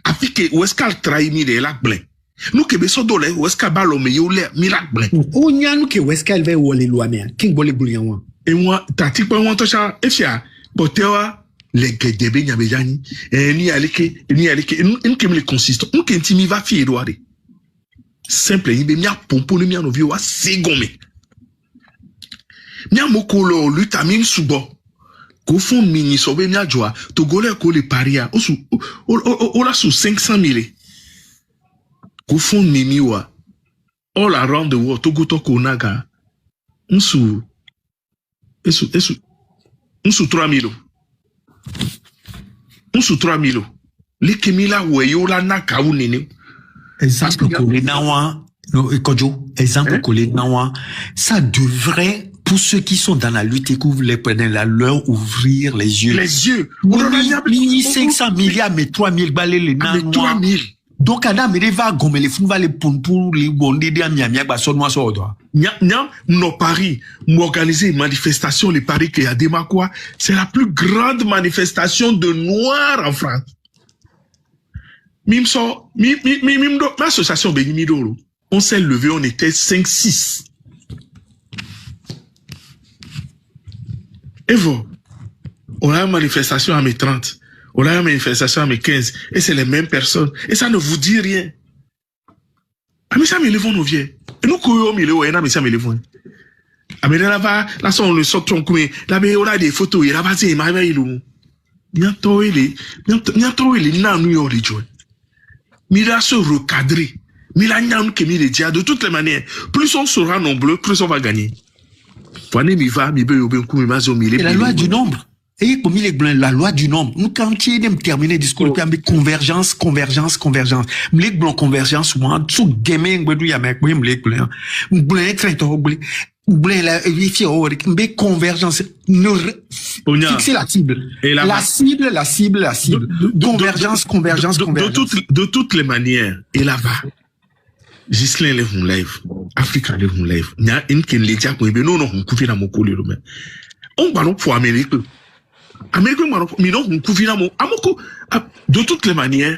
Afike oueskal traimi de la ble. Nous que beso dole oueska balo me yole miracle ble. O nya nous que oueska elve wole loi me. King bole boulian. Et moi tati pa won to cha efia potewa le gedebe nyabe jani ni aleke nke me le consiste on ke ntimi va fi edouard. Simple yibe mia pompo le mia no vi wa segome. Mia mokolo lutamine subo. Ko fond mini sobe mia joa Togolais ko le paria o la sous 500 000 ko fond mimi wa all around the world Togo to konaga sous 3000 sous 3000 les kemila weyo la naka ou nene exemple collé nawa Kodjo exemple collé nawa ça devrait pour ceux qui sont dans la lutte et qui ouvrent les preneurs, leur ouvrir les yeux. Les yeux. Mini 500 milliards, mais 3000 balais les nains. 3000. Donc, Adam, il va gommer les fous, va les pour les bondés de Miami, bah, sur moi, sur toi. Nos paris, m'organiser une manifestation, les paris qu'il y a des quoi, c'est la plus grande manifestation de noirs en France. L'association Benimidoro, on s'est levé, on était 5-6. Et vous, on a une manifestation à mes 30, on a une manifestation à mes 15, et c'est les mêmes personnes, et ça ne vous dit rien. Ah, mais ça me lève nos vieux. Et nous, couillons, mais ça me lève. Ah, mais là-bas, là, on le sort, là, on a des photos, et là-bas, c'est, il m'a dit, bientôt, il est, nan, les joueurs. Mais là, se recadrer. Mais là, de toutes les manières, plus on sera nombreux, plus on va gagner. Et la loi du nombre. Et comme il est blanc, la loi du nombre. Nous, quand tu es terminé le discours, tu as mis convergence. Les blancs convergence, moi, tout gaming, il y a mes blancs. Blanc, très tôt, blanc, la convergence. Fixer la cible. La cible. Convergence. De toutes les manières, et là-bas. Gislain lève mon live, Africa lève mon live. Il y a une qui est déjà pour non, on couvre dans mon collier. On va pour Amérique. Amérique, mais non, on couvre dans mon. Amoko, de toutes les manières,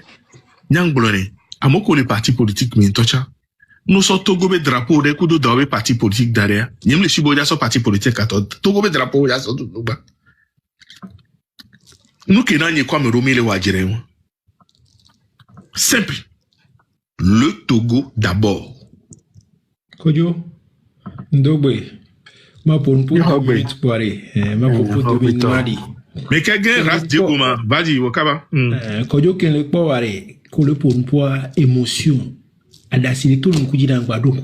Nyang Blonné, Amoko, les partis politiques, mais tocha. Nous sommes Togo, les drapeaux, des coups de dans les partis politiques derrière. Nyem les Chibodia sont partis politiques à Togo, les drapeaux, ils sont tout bas. Nous qui n'en quoi me remet les Wadjiré. Simple. Le Togo d'abord. Kodjo, Ndogbe, ma pour poiré, ma pour Mali. Mais quelqu'un reste du comment? Vas-y, Wakaba. Kodjo, qu'elle est poiré, qu'on le pour émotion. Adasile tout le monde dit dans quoi donc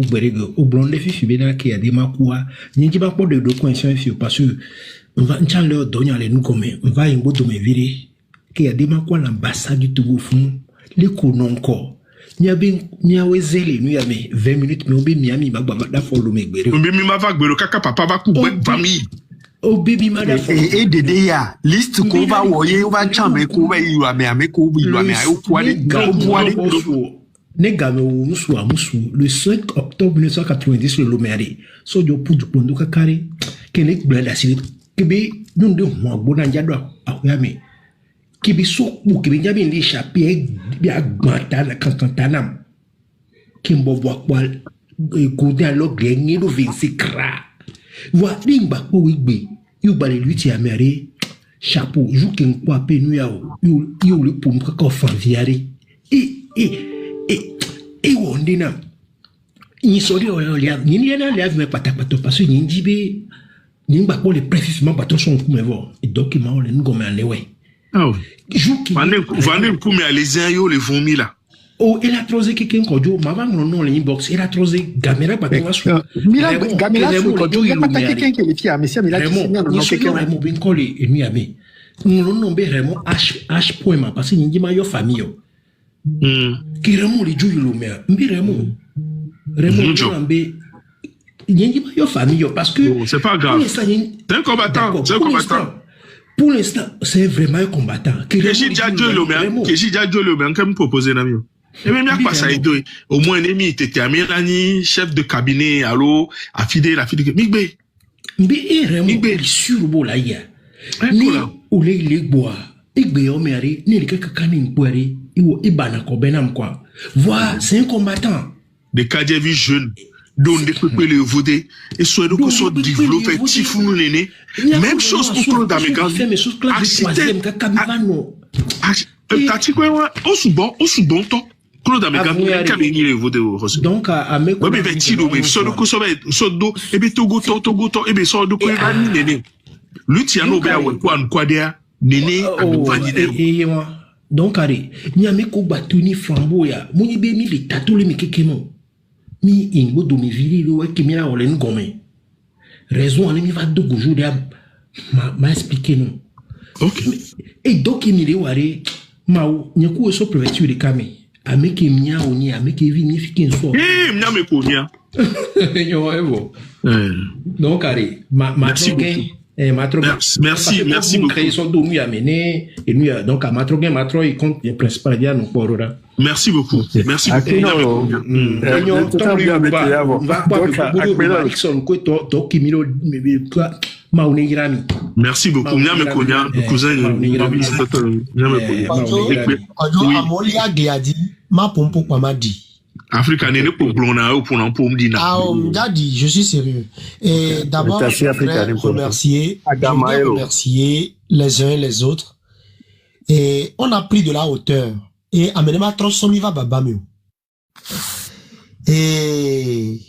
au blanc de fifi bena qui a des makoua, n'y pas pas de coïncidence parce que on va en leur donner les nous comme on va une botte de me virer qui a des makoua l'ambassade du Togo fond les connaissons encore. Ni a wezele nous y a 20 minutes mais obi Miami ba da follow me gbere obi mi ma va gbere kaka papa va ku famille oh baby mada et dede ya liste ko va woye va chame ko va yu ame ko yu ame o poale nega me musu le 5 octobre 1990 le Loméré so jo pour du pondo kakare kele gbere asile kebe nous de mo gbona njado akuyame kibi soku kibi nyabi li chapier bi agbanta na kantanam kimbo boakwa kode alo grengi do vinci kra wa limba ko wigbe yu ba le luti amere chapeau jou ken kwa pe nu ya yu le pom ka fanviare e wondina ni sori o ya ni na le ave patapato parce que ni jibe ni ba ko le précisément pas trop son kumevo et document le ngome alewe. Ah oui. Vanel Koumé à les aïeux, les vomis là. Oh, il a trosé quelqu'un qu'on dit, ma vanne non l'inbox, il a trosé Gamera, pas de Gamera, il y a pas quelqu'un qui est fier, mais si, mais là, il quelqu'un Raymond Bincoli et lui ami. Nous nommons Raymond H. Poema, parce qu'il dit ma famille. Qui Raymond les joues le maire, mais Raymond Lambé, il dit ma famille, parce que. C'est pas grave. C'est un combattant, c'est un combattant. Pour l'instant, c'est vraiment un combattant. Kéji Djadjo le maire, comme proposé Nami. Et même pas ça aide. Au moins ennemi était Amirani, chef de cabinet, allo, affidé, Migbe. Mais vraiment sur bo la ya. Ni ou les bois. Igbe omeri, ni le kakani boire, iwo ibana ko benam quoi. Voilà, c'est un combattant. Des cadets jeunes. Donc, des peuples les voter, et soit de que soit développé, tifou néné. Même chose pour Claude Amega. Tati quoi, au sous-bon temps. Claude Amega, il a béni les voter au reçu. Donc, à mes côtés. Mais, soit de que soit d'eau, et bien, Togo, et bien, soit de quoi, néné. Luciano Bea Wekwan Kwadia, Nene, donc, allez, n'y a mes combattuni flamboya, mon ibé mi les tatoules mi kekemo. Mi ingo do mi viri lo qui mi a olen gomme. Raison, on mi va do goujou de m'a expliqué non. Ok. Et donc, il me ware, ma ou, n'y a quoi so prévêtu de kame. A me ki mia ou ni, a me ki vi ni fikin so. Mia me konya. Yo, evo. Donc, allez, merci beaucoup. Merci beaucoup. Donc, à Matrogen, Matro, il compte le principal dia non pour ora. Merci beaucoup. Merci beaucoup. Merci beaucoup. Nyame konya, cousin. Amolia Gadi, ma pompo Pamadi. Africain n'est pas blonda ou pour un pomme dina. Ah, Daddy, je suis sérieux. Et d'abord, je voudrais remercier les uns et les autres. Et on a pris de la hauteur. Et amenema trop somiva babamio. Et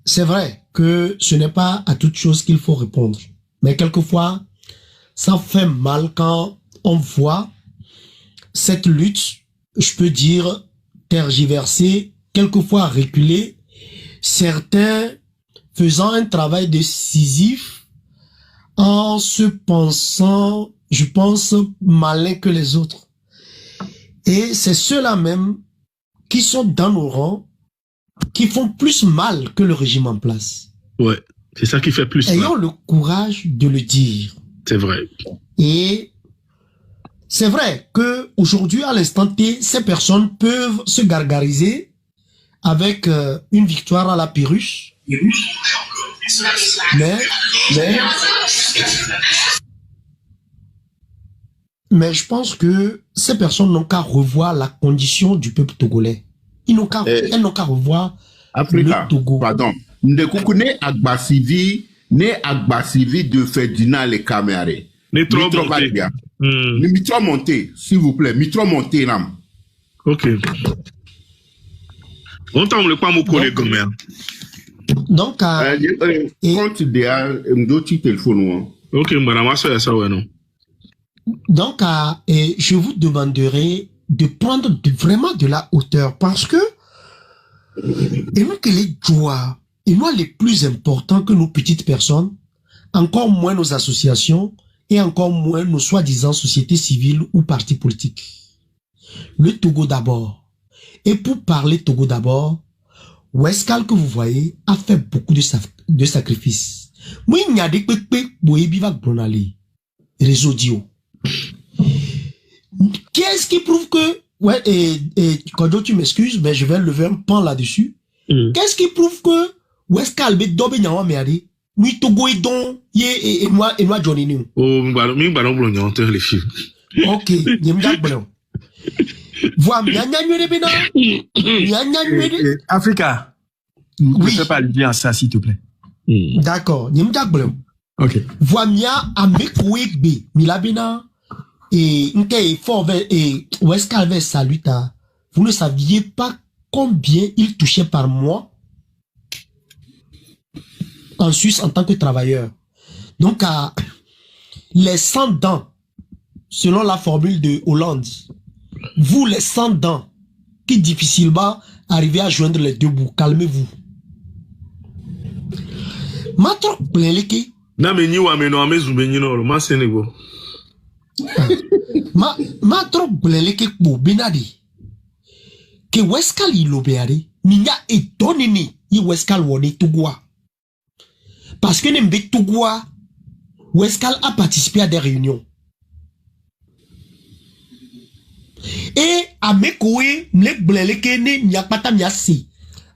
c'est vrai que ce n'est pas à toute chose qu'il faut répondre. Mais quelquefois, ça fait mal quand on voit cette lutte, je peux dire, tergiversé, quelquefois reculé, certains faisant un travail décisif en se pensant, je pense, malin que les autres. Et c'est ceux-là même qui sont dans nos rangs, qui font plus mal que le régime en place. Ouais, c'est ça qui fait plus mal. Ayons le courage de le dire. C'est vrai. Et c'est vrai que aujourd'hui, à l'instant T, ces personnes peuvent se gargariser avec une victoire à la Pyrrhus. Mais je pense que ces personnes n'ont qu'à revoir la condition du peuple togolais. Elles n'ont qu'à revoir Africa, le Togo. Pardon. Ne kukune agbasivi de Ferdinand le Caméré. Mitro monté, s'il vous plaît. Mitro monté, là. Ok. On t'en le pas mon collègue, mère. Donc, compte de téléphone. Ok, madame, ça, ouais, non. Donc, je vous demanderai de prendre vraiment de la hauteur parce que, et nous que les joies, et nous les plus importants que nos petites personnes, encore moins nos associations, et encore moins nos soi-disant sociétés civiles ou partis politiques. Le Togo d'abord. Et pour parler Togo d'abord, Westcal que vous voyez a fait beaucoup de sacrifices. Moi, il y a des pépés pour ébiva gronali. Réseau Dio. Qu'est-ce qui prouve que, ouais, quand tu m'excuses, mais je vais lever un pan là-dessus. Qu'est-ce qui prouve que Westcal be dobe nyawa meade? Oui, Togo et don, et moi Johnny New. Oh, mi ballon blondion, les filles. Ok, yemdak ballon. Vois, Africa, ne fais pas allusion à ça, s'il te plaît. D'accord, yemdak ballon. Ok. Vois, mia, amekouebe, milabina, et nke fort et Westcal vers saluta. Vous ne saviez pas combien il touchait par mois en Suisse en tant que travailleur. Donc, les 100 dents, selon la formule de Hollande, vous les 100 dents, qui difficilement arrivez à joindre les deux bouts, calmez-vous. Ma trop bléleke. Na meni wa meno amezu meni no ma senego. Ma trop bléleke pour benadi. Que Westcal ilobeare, minya etonini yi Westcal wone Togoa. Parce que Nembe Togoa, Westcal a participé à des réunions. Et à Mekoe, Mlek Bleleke, Nyakpata Nyasi.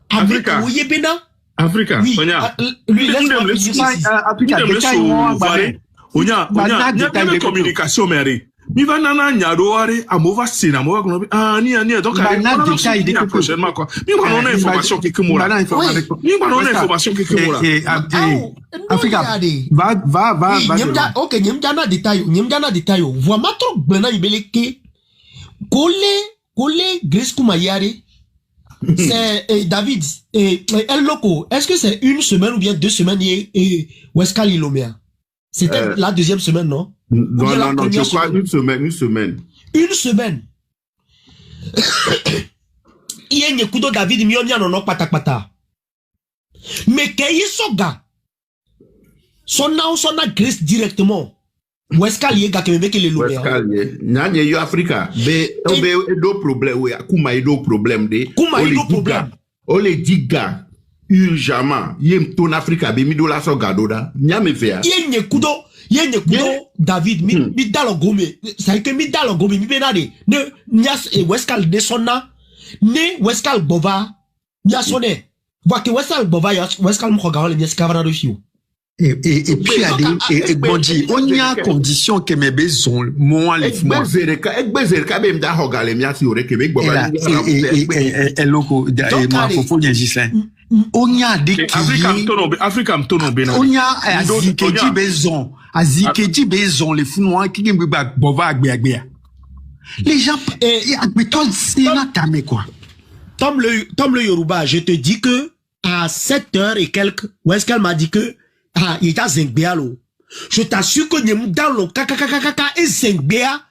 À Mekoe, Bena. Africa, oui. Lui, laisse-moi dire communication, Mary. Mi va nana nyado are amova sina mova kono ni donc prochainement quoi mi va non information qui kumura mi va non information qui kumura Africa va OK nyemjana détail voit ma trop blena ibeleke Kole Grace Kumayare c'est David et El Loco, est-ce que c'est une semaine ou bien 2 semaines et Westcal Ilomea? C'était la deuxième semaine, non? Non, je crois une semaine. Une semaine. Il y a un coup de David Mionia non pata. Mais qu'il y ait son gars, son agresse directement. Où est-ce qu'il y a qui me le loup? N'a eu Africa. Mais do problème, oui, kuma do problème de. Kuma do problème. On les dit gars, urgemment, yem ton Africa, be mi do la so gadoda. Nya me fait. Yé kudo David mi dalo gome. C'est que mi dalo gome mi benade. Ne nias e Wescal de sonna. Ne Wescal bova. Nia sonne. Vois que Wescal bova Wescal mo regarde les scavara de fiu. Et puis et Bondi, on y a condition que mes besoins moi les moi Ekbezerka be mda hogale mi ati ore Québec baba et loco moi faut bien Gislain. On y a des Africa mtono be on y a azikeji besoin les founois qui me bova agbe. Les gens toi c'est là tamé quoi. Tom le Yoruba, je te dis que à 7h et quelques Wescal m'a dit que il est à Zengbéalo. Je t'assure que nous dans le kaka et Zengbéa,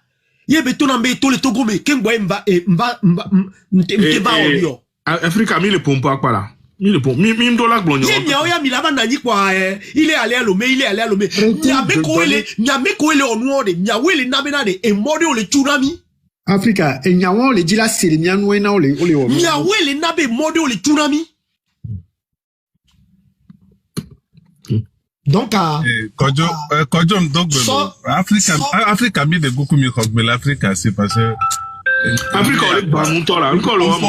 il y a beton en béton le Togo mais qu'un boy mba au Africa mi le pompe pas là. Mi le pompe. Mi m'dola glonyo. Mi lava nani quoi. Il est allé à Lomé. Nyame ko ele onuode. Nyawe le nabenade e mode o le tsunami. Africa e nyawo le dila sele nyanu na o le. Nyawe le nabe mode o le tsunami. Donc Kodjo mdogbe Africa mi de goku mi khogbe l'Africa c'est parce que Africa ole gba mu to la nko lo mo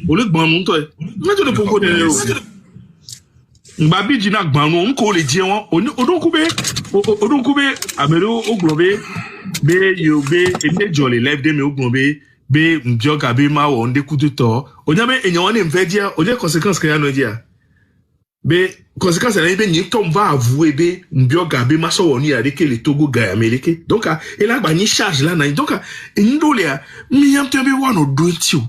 ole gba mu to na to le poko de o ngba bi jina gba nu nko le je won odonkube amero oglobe be yo be emejo le live de me oglobe be mbioga be ma wo ndeku to onyabe enyan won mfe dia oje consequence kan ya no dia be conséquence là ben ni tom va avouer be mbioga be maso woni ya reke le Togo ga Amerique donc et là ba ni charge là na donc ndole a mi yamte be wano do ntio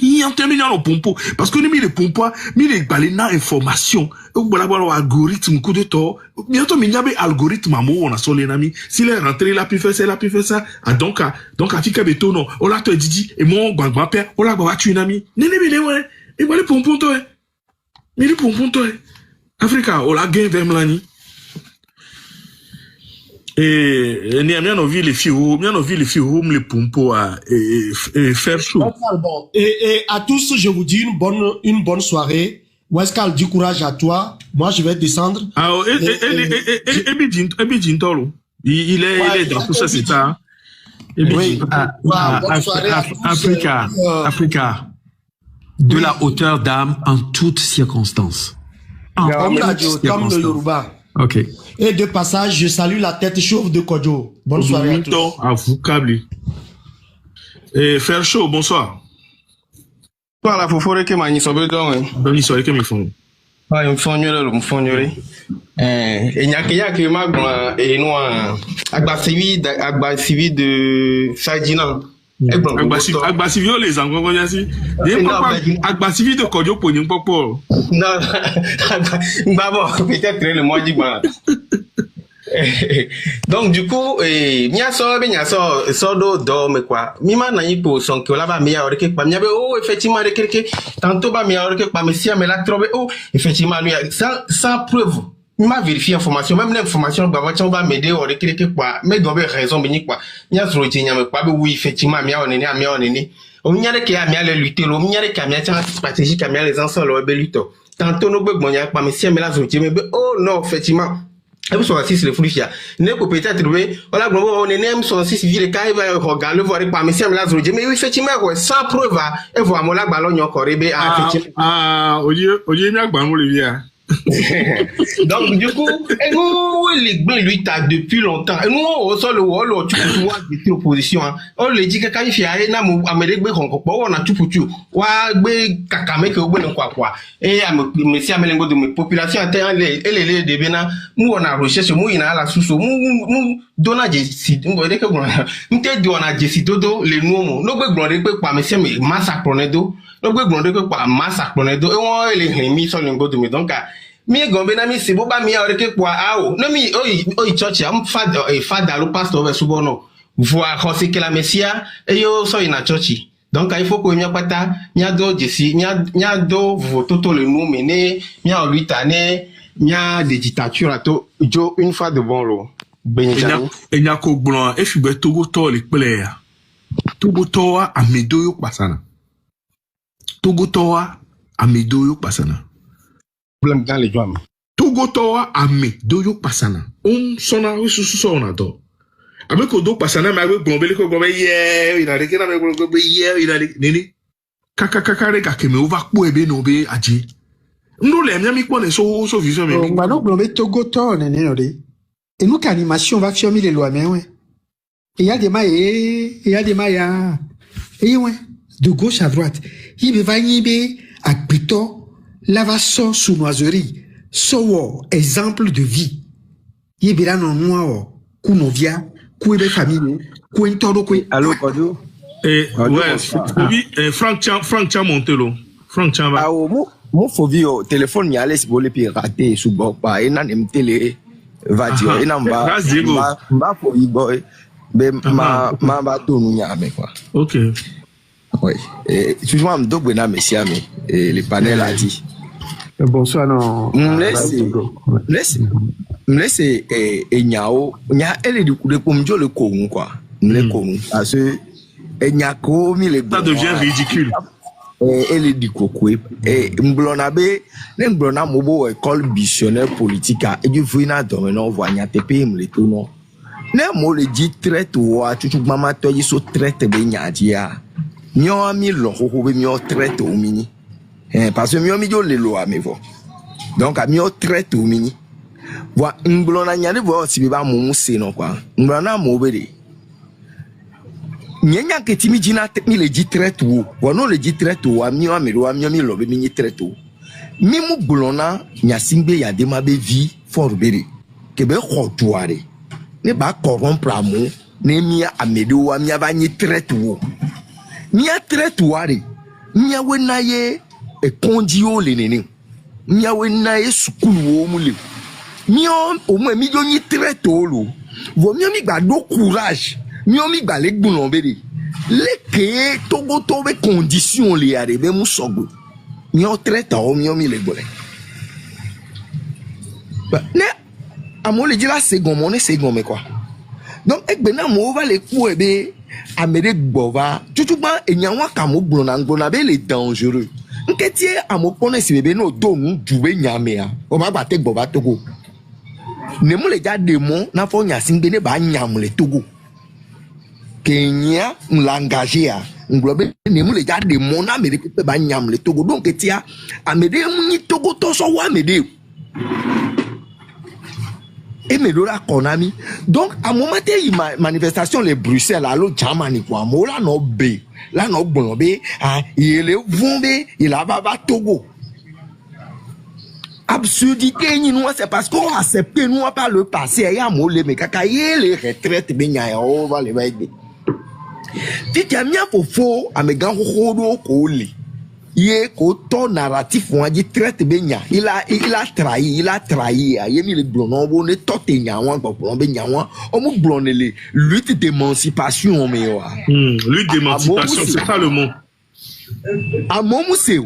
yamte mi no pompo parce que ni mi le pompo mi le balé na information o bola algorithme coup de to bientôt mi nyabe algorithme mo wona so le nami s'il est rentré là puis fait ça donc afika beto non o la to didi et mon gbangban père o la ba tu nami nene be le ouais e bola pompo to mais le pompon toi Africa on la gain vers Mlani et ni amia no vi les filles le pompo à faire chaud et à tous je vous dis une bonne soirée Wescal du courage à toi moi je vais descendre il est dans tout ça c'est ça oui Africa de la hauteur d'âme en toutes circonstances. Comme le Yoruba. Ok. Et de passage, je salue la tête chauve de Kodjo. Bonne soirée à tous. À vous, Kabli. Et faire chaud, bonsoir. Voilà, faut faire que mani sobe donc. Bonne soirée que me font. Ah, me font et nyaki ma gba et no agba civi de Sajina. Agbasivi o les angongo yasi agbasivi de Kodjo poni popo non babo peut-être le mois d'Iba donc du coup nya so do me quoi mi ma na yipo son que là ba mi ya oreke pa mi be oh effectivement rekereke tantôt ba mi ya oreke pa me si me la trobe oh effectivement lui sans preuve m'a vérifié information même l'information va m'aider au quelque quoi mais doit avoir raison béni quoi il y a trop de mais pas oui effectivement mi a onene on y a que a mi a lutter on y a que mi a stratégique a mi a les ensemble au beluto tantôt no gbe gbonya pa mais si me la zotie mais oh non effectivement et vous sur 6 le foulia ne peut peut-être trouver voilà gbo on est sur 6 ville kai va regarder voir pa mais si me la zotie mais effectivement sans preuve et voir mon la ballon encore be olie mi agba mo le via. Donc du coup, nous lui t'a depuis longtemps. Et nous on sort le wall, tu vois des oppositions. On le dit que quand il fait aller na mo amede gbe konko po on a tout foutu. Wa gbe kakame ke ogbe quoi. Et monsieur amelengo de mes population atteint les de bena, nous on a recherche nous ina la sous nous dona jesi, on veut dire que nous te dona jesi dodo les nous no gbe glore gbe pa monsieur massacre nedo. No gbe glore gbe pa massacre nedo. Et on les mis sur le go de me donc mi gombe na mi se bo ba mi ya oreke kwa ao no mi oyi church am fada lo pastor ve subono voir José que la messia et yo so ina church donc il faut que mi apata mi ado jesi mi ado vototo le nous mener mi a 8 années mi a de dictature to jo une fois de bon lo benjani enya ko gbon e fi be togo to le pele ya togo to a amedo yo pasana togo to a amedo yo pasana problème dans les joints togo to a amedo yo pasana on sona wisu so na do abe ko do pasana ma be gbon bele ko gbon ye ina de kina me gbon be ye ina de nini kaka re ka keme over po ebe no be aje ndo le mi ko ne so vision me ma no gbon be togo to ne no de et nous qu'animation va faire les lois mais ouais il y a des mailles et ouais de gauche à droite il va y à pito lavason sournoiserie so exemple de vie il y a non moi kunovia kuebe famille kuentoro ku allô Kodo ouais oui Frank Montelo Frank Chamba ah mo fovi au téléphone mi allait se voler puis rater sous bord pas et nan me télé va dire et nan ba fovi boy be ma ba tonu nyame quoi. OK. Oui. Et toujours me dobe na messia me le panel a dit. Bonsoir non. Laisse nyao nya ele di kumjo le kon quoi. Le kon parce que nyako mi le ça devient ridicule. Elle dit kokwe et mblona be ne mblona mobo école missionnaire politique et du vina domino vonya tepe mle tout non. Ne mo le dit traite wa tutu mama to yi so traite be nyadia. Mio ami lo ho be mio traite o mini. Parce que mio mi jo le lo amevo. Donc a mio traite o mini. Wa mblona nyane vo si be ba mo se no kwa. Mblona mo be de. Nyanya ke timi jina mi le dit traite wo. Wa no le dit traite wa mio amero wa mio mi lo be mi traite wo. Mi mu blona nyasimbe ya de ma be vie for bere. Ke be khotuare. Ne ba corrompre amu ne mia amedo wa mia ba nyi traite wo mia traite ware mia we na ye e konji o le nene mia we na ye school wo mu le mia o mo mi jo nyi traite o lo vo mia mi gba do courage mia mi gba le gbun lo bere le ke togo to be condition le are be mu sogbo mia traite o mia mi le gbole ne amo le dira second mon second mais quoi donc egbena mo va le ku ebe amere gbova tutuba enyanwa ka mo gbona ngbona be le dangereux nketie amo pone si bebe no do nu juwe nyame a o ma gba te gbova togo ne mo le ja demo na fo nya singbe ne ba nyam le togo kenya l'engagé a nglobe ne mo le ja demo na mere pe ba nyam le togo donc etia amede mu togo to so wa amede et me la konami donc à moment il manifestation les Bruxelles allo Germany quoi mo la no be la no gbon be il est vombe il a baba Togo absurdité ni nous c'est parce qu'on accepte nous pas le passé ya mo le me kaka les retraites be nya o va le ba ide titi amia fofo amegan khodo ko le ye ko to narratif on dit traite benya il a trahi yemi le blonon bo ne to te nyawan gbo be nyawan o mu blonele lutte d'émancipation me wa lutte d'émancipation c'est ça le mot amomu se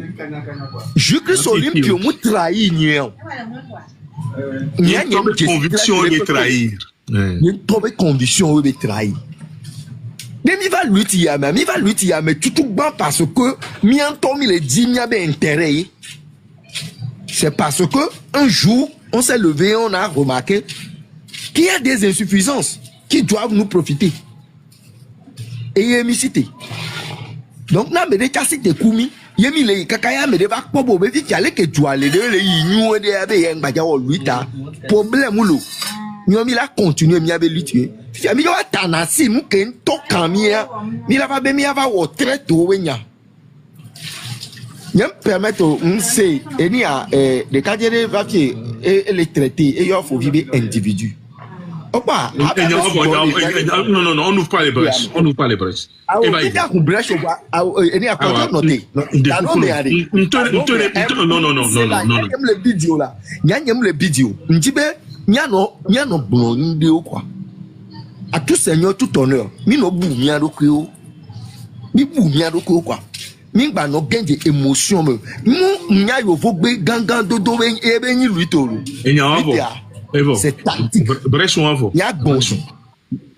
je Christ Olympio mu trahi nyen nya conviction de trahir ni to be conviction de trahir. Mais mi va lutter mais tout bon parce que mi entend mi le dit mi a ben intérêt. C'est parce que un jour on s'est levé, on a remarqué qu'il y a des insuffisances qui doivent nous profiter. Et il y a mis cité. Donc na me de kasi te kumi, yemi le kakaya me de va pobo be fi ale ke tu ale de le yinu de abe yen gbaja wo luita. Problème lo. Mi o mi la continuer mi abe lutter. Si ami yo tanasi mu ken to kamia mi la va be mi ava wo traite o wenya nyam permettre nse eni a de kadere va fi et les traiter et yo faut vivre individu Non, on n'ouvre pas les brèches. On n'ouvre pas les brèches. Non. Le vidéo là. Le vidéo. Nyano blonde quoi. À tout seigneur, tout honneur. Mino bou miado kyo. Mi bou miado kyo quoi. Mi ba no gain de émotion me. Nya yo vogbe gangan dodo ebe ni lui tolu. Evo. C'est tactique. Brèche ou avant. Y'a bon.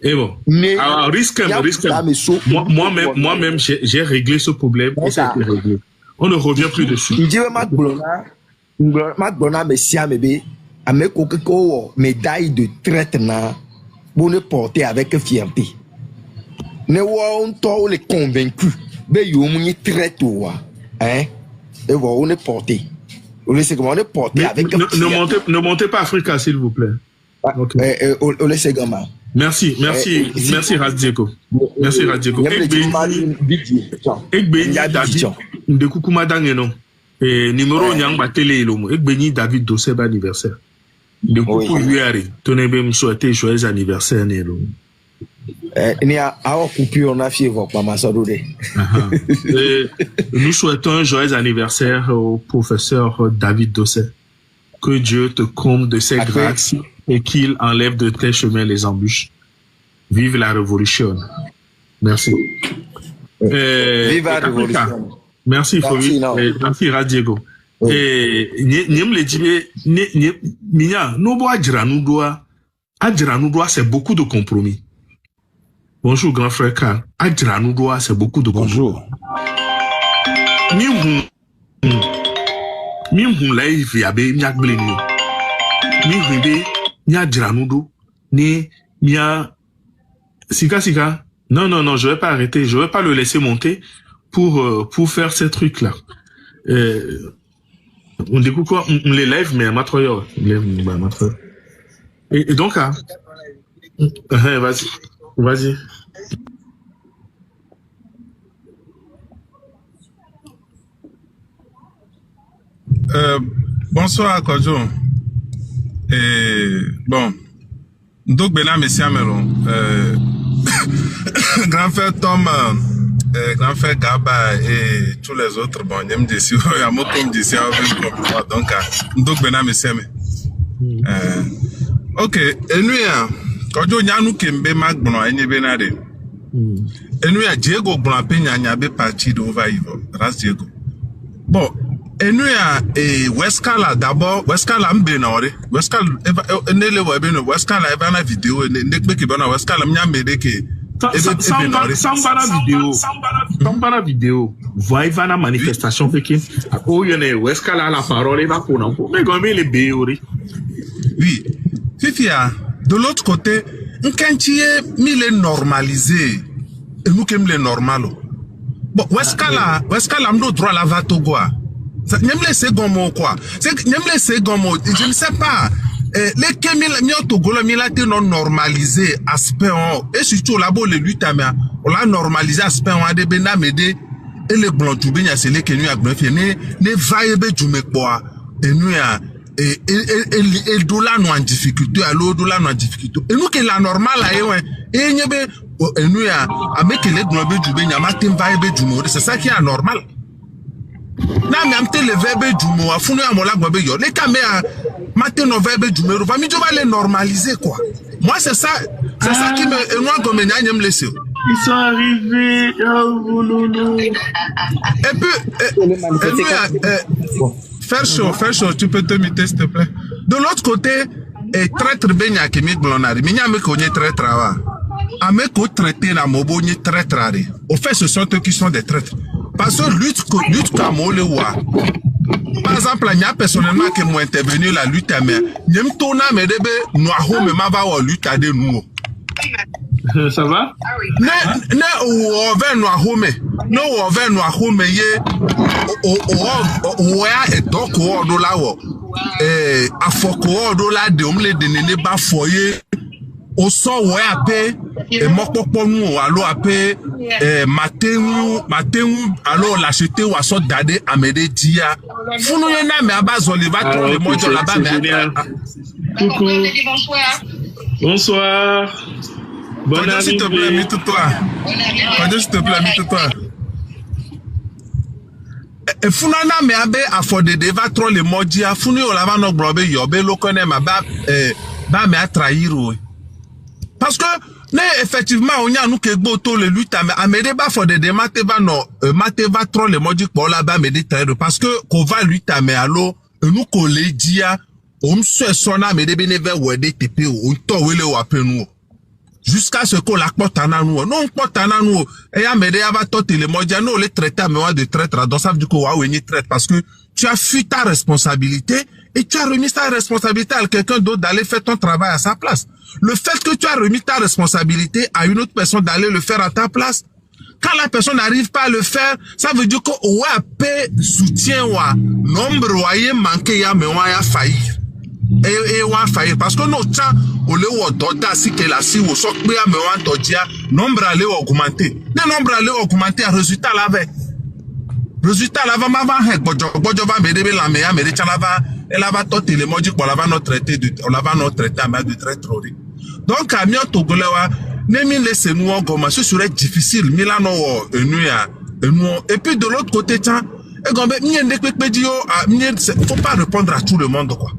Evo. Alors, risque. Moi-même, j'ai réglé ce problème et ça a été réglé. On ne revient plus dessus. Magbona, Messia, Mebe, avec Kokeko, médaille de traite, pour ne porter avec fierté. Ne on t'a les convaincus. Mais you m'y traite, hein? Et on est porté. Ne montez pas Africa, s'il vous plaît. Okay. Merci Radiego. Merci Radiego. Numéro nyangba télé lomo. Ekbeni David Doseba anniversaire. De coucou yuari. Tonebe me souhaiter joyeux anniversaire nelo. Ni a coupure on a fièvre pas ma sodode. Nous souhaitons un joyeux anniversaire au professeur David Dosset. Que Dieu te comble de ses grâces et qu'il enlève de tes chemins les embûches. Vive la révolution. Merci. Vive la révolution. Merci Fobi. Merci Radiego. Et Niem le dit, Minya, Nobo Adjranoudoa, c'est beaucoup de compromis. Bonjour, grand frère Karl. Adjranoudoa, c'est beaucoup de compromis. Bonjour. Mim live yabe miak bleni. Mi rebe nya Adjranoudo ni mia sika. Non, je vais pas arrêter, je vais pas le laisser monter pour faire ces trucs là. On découvre quoi, on les lève mais à ma troyeur, et donc vas-y. Bonsoir Kodjo. Bon, donc Bena Messiamelo, grand frère Tom, grand frère Gaba et tous les autres, bon, il y a des donc Bena Messiame. Ok, et nous, Kodjo Nyanu Kembe Magbono, et Benade. Et nous, Diego Blampé Nyabe parti d'Ova Ivo, Ras Diego. Bon, et nous, Westkala d'abord, Westkala Mbenore, Westkala, Westkala Evana vidéo, Nekbekibana, Westkala Mnyamedeke. Sambara vidéo. Voyez la manifestation fait que oh il y a Westkala la parole va pour nous. Mais comme il est béori. Oui. Fifia, de l'autre côté, un cantier mille normalisé. Et nous qui les normalo. Bon, Westkala m'do droit la va Togoa. N'aime les secondes quoi. C'est que n'aime les secondes. Je ne sais pas. Les kémil Togola milate non normalisé aspect en et surtout là-bas les luttes on l'a normalisé aspect en de bena mede et les blancs tout bien c'est les kenu agbefi ne vaille du mekboa et nous et dollar nous en difficulté alors dollar nous en difficulté et nous que la normale et nyebe et nous avec les blancs du bien matin vaille du mode c'est ça qui est anormal. Na mi amte le verbe du mot afunu amola gbabe yo les caméras matin no verbe du mot va mi va les normaliser quoi. Moi c'est ça qui me moi comme nyam laisser. Ils sont arrivés et puis faire chaud tu peux te muter s'il te plaît. De l'autre côté traître benya qui mi blonari mi nyam ko ni traître wa ameko traiter na mobo ni traître ari. Au fait ce sont eux qui sont des traîtres. Parce que lutte comme on le voit. Par exemple, il y a personnellement qui m'ont intervenu la lutte à mer. Il y a un tournant, mais nous avons même la lutte à de nous. Ça va? Au son ouais appé et mokpokpo nous allo appé matin alors l'acheter ou assaut dade amede dia funu yena me abazoli va trop le mojo là-bas mais Bonsoir. Bonne arrivée. S'il te plaît, mute-toi. S'il te plaît, mute-toi. Et funana me abe afodede va trop le modia funi olava no globe yobe lo connaît ma ba me a trahir. Parce que ne effectivement on y a nous que boto le lutte mais amede ba fodede mate va trop le modi pour la ba me trahir parce que qu'on va lutte mais allo nous collegia on se sona me de beneve wede tepe on to wele wa penu. Jusqu'à ce qu'on la porte à nous. Non, porte à nous. Et à m'aider à tout le monde. Non, les traités à moi de traître. Donc, ça veut dire qu'on va traite parce que tu as fui ta responsabilité et tu as remis ta responsabilité à quelqu'un d'autre d'aller faire ton travail à sa place. Le fait que tu as remis ta responsabilité à une autre personne d'aller le faire à ta place, quand la personne n'arrive pas à le faire, ça veut dire qu'on va payer soutien ou nombre ou manqué mais on va faillir. Et on va faillir parce que nos gens au lieu d'oda si que la si au soc mais on dodia nombre allait augmenter. Le nombre allait augmenter à résultat là avec. Résultat là va m'avoir bojo va me débé la meilleure mais ça là va elle va tout les mots pour la va notre traité de on la va notre traité mais de très trop. Donc camion togolais wa nemi laisser nous en gomme ce serait difficile Milano et puis de l'autre côté tiens et gombe faut pas répondre à tout le monde quoi.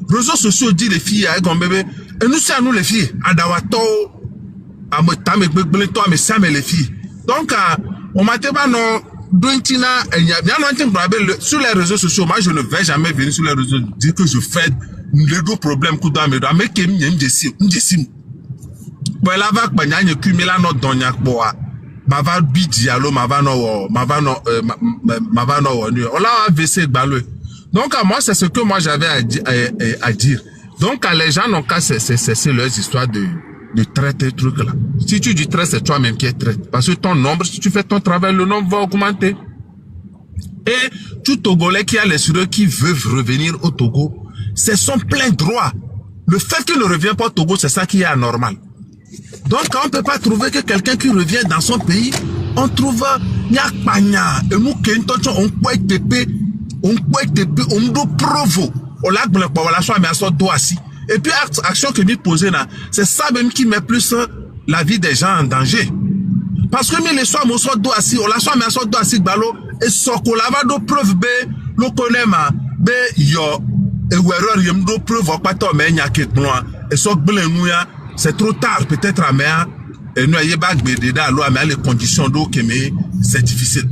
Réseaux sociaux dit les filles à bébé et nous c'est nous les filles adawato amotame gbegbeto ame same les filles donc on mateba no dontina sur les réseaux sociaux moi je ne vais jamais venir sur les réseaux dire que je fais les deux problèmes coup dans mes doigts mais que m'desi bon la va banya kumila no donya boa mava bidialo mava no on l'a AVC balou. Donc, à moi, c'est ce que moi j'avais à dire. Donc, les gens n'ont qu'à cesser leurs histoires de traiter truc là. Si tu dis traite, c'est toi-même qui es traite. Parce que ton nombre, si tu fais ton travail, le nombre va augmenter. Et tout Togolais qui a les sureux qui veut revenir au Togo, c'est son plein droit. Le fait qu'il ne revient pas au Togo, c'est ça qui est anormal. Donc, on ne peut pas trouver que quelqu'un qui revient dans son pays, on trouve Nyakpanya, et nous, on peut être on doit provo on l'a la soit mais à doit assis et puis action que m'y poser là c'est ça même qui met plus la vie des gens en danger parce que mais les soins mon soit doit assis on la soit mais à doit assis balo et so ko la va do preuve be lo connaît ma be yo et erreur yem do preuve pas to mais nya ket noa et so gbele nou ya c'est trop tard peut-être à mais et nous y ba gbede da lo mais les conditions d'eau que mais c'est difficile.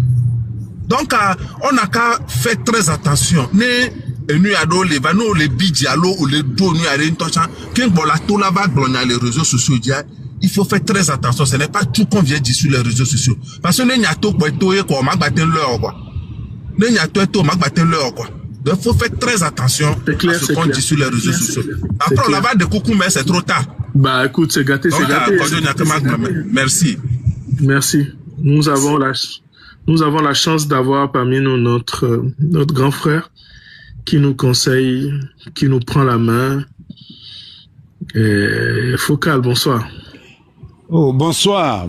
Donc, on n'a qu'à faire très attention. Nous avons les bidjalo ou les dos, nous avons les réseaux sociaux. Il faut faire très attention. Ce n'est pas tout qu'on vient dire sur les réseaux sociaux. Parce que nous il faut faire très attention à ce qu'on dit sur les réseaux sociaux. Après, on va de coucou, mais c'est trop tard. Bah, écoute, c'est gâté, c'est gâté. Merci. Merci. Nous avons la chance d'avoir parmi nous notre grand frère qui nous conseille, qui nous prend la main. Focal, bonsoir. Oh, bonsoir.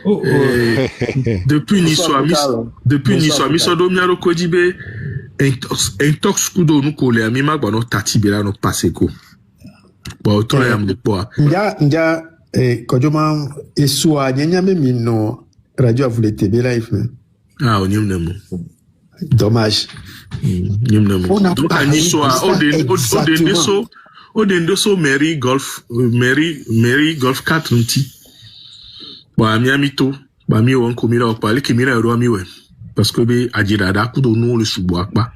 Oh, depuis Nisoa, Misodomiaro Kodibe, intox kudo nous coller, mima bano tatibela no paseko. Bon, autant yam de poids. Ndia, Kodjoma, Esua, Nyanyame Mino, Radio voulait TV live. Ah, on y est. Dommage. Donc, à Nisoa, Odendoso, Mary Golf 4 nti. Bah, miamito, bah, mi on komira o pale kimira ro mi we. Parce que be ajirada kudo no le subo apa.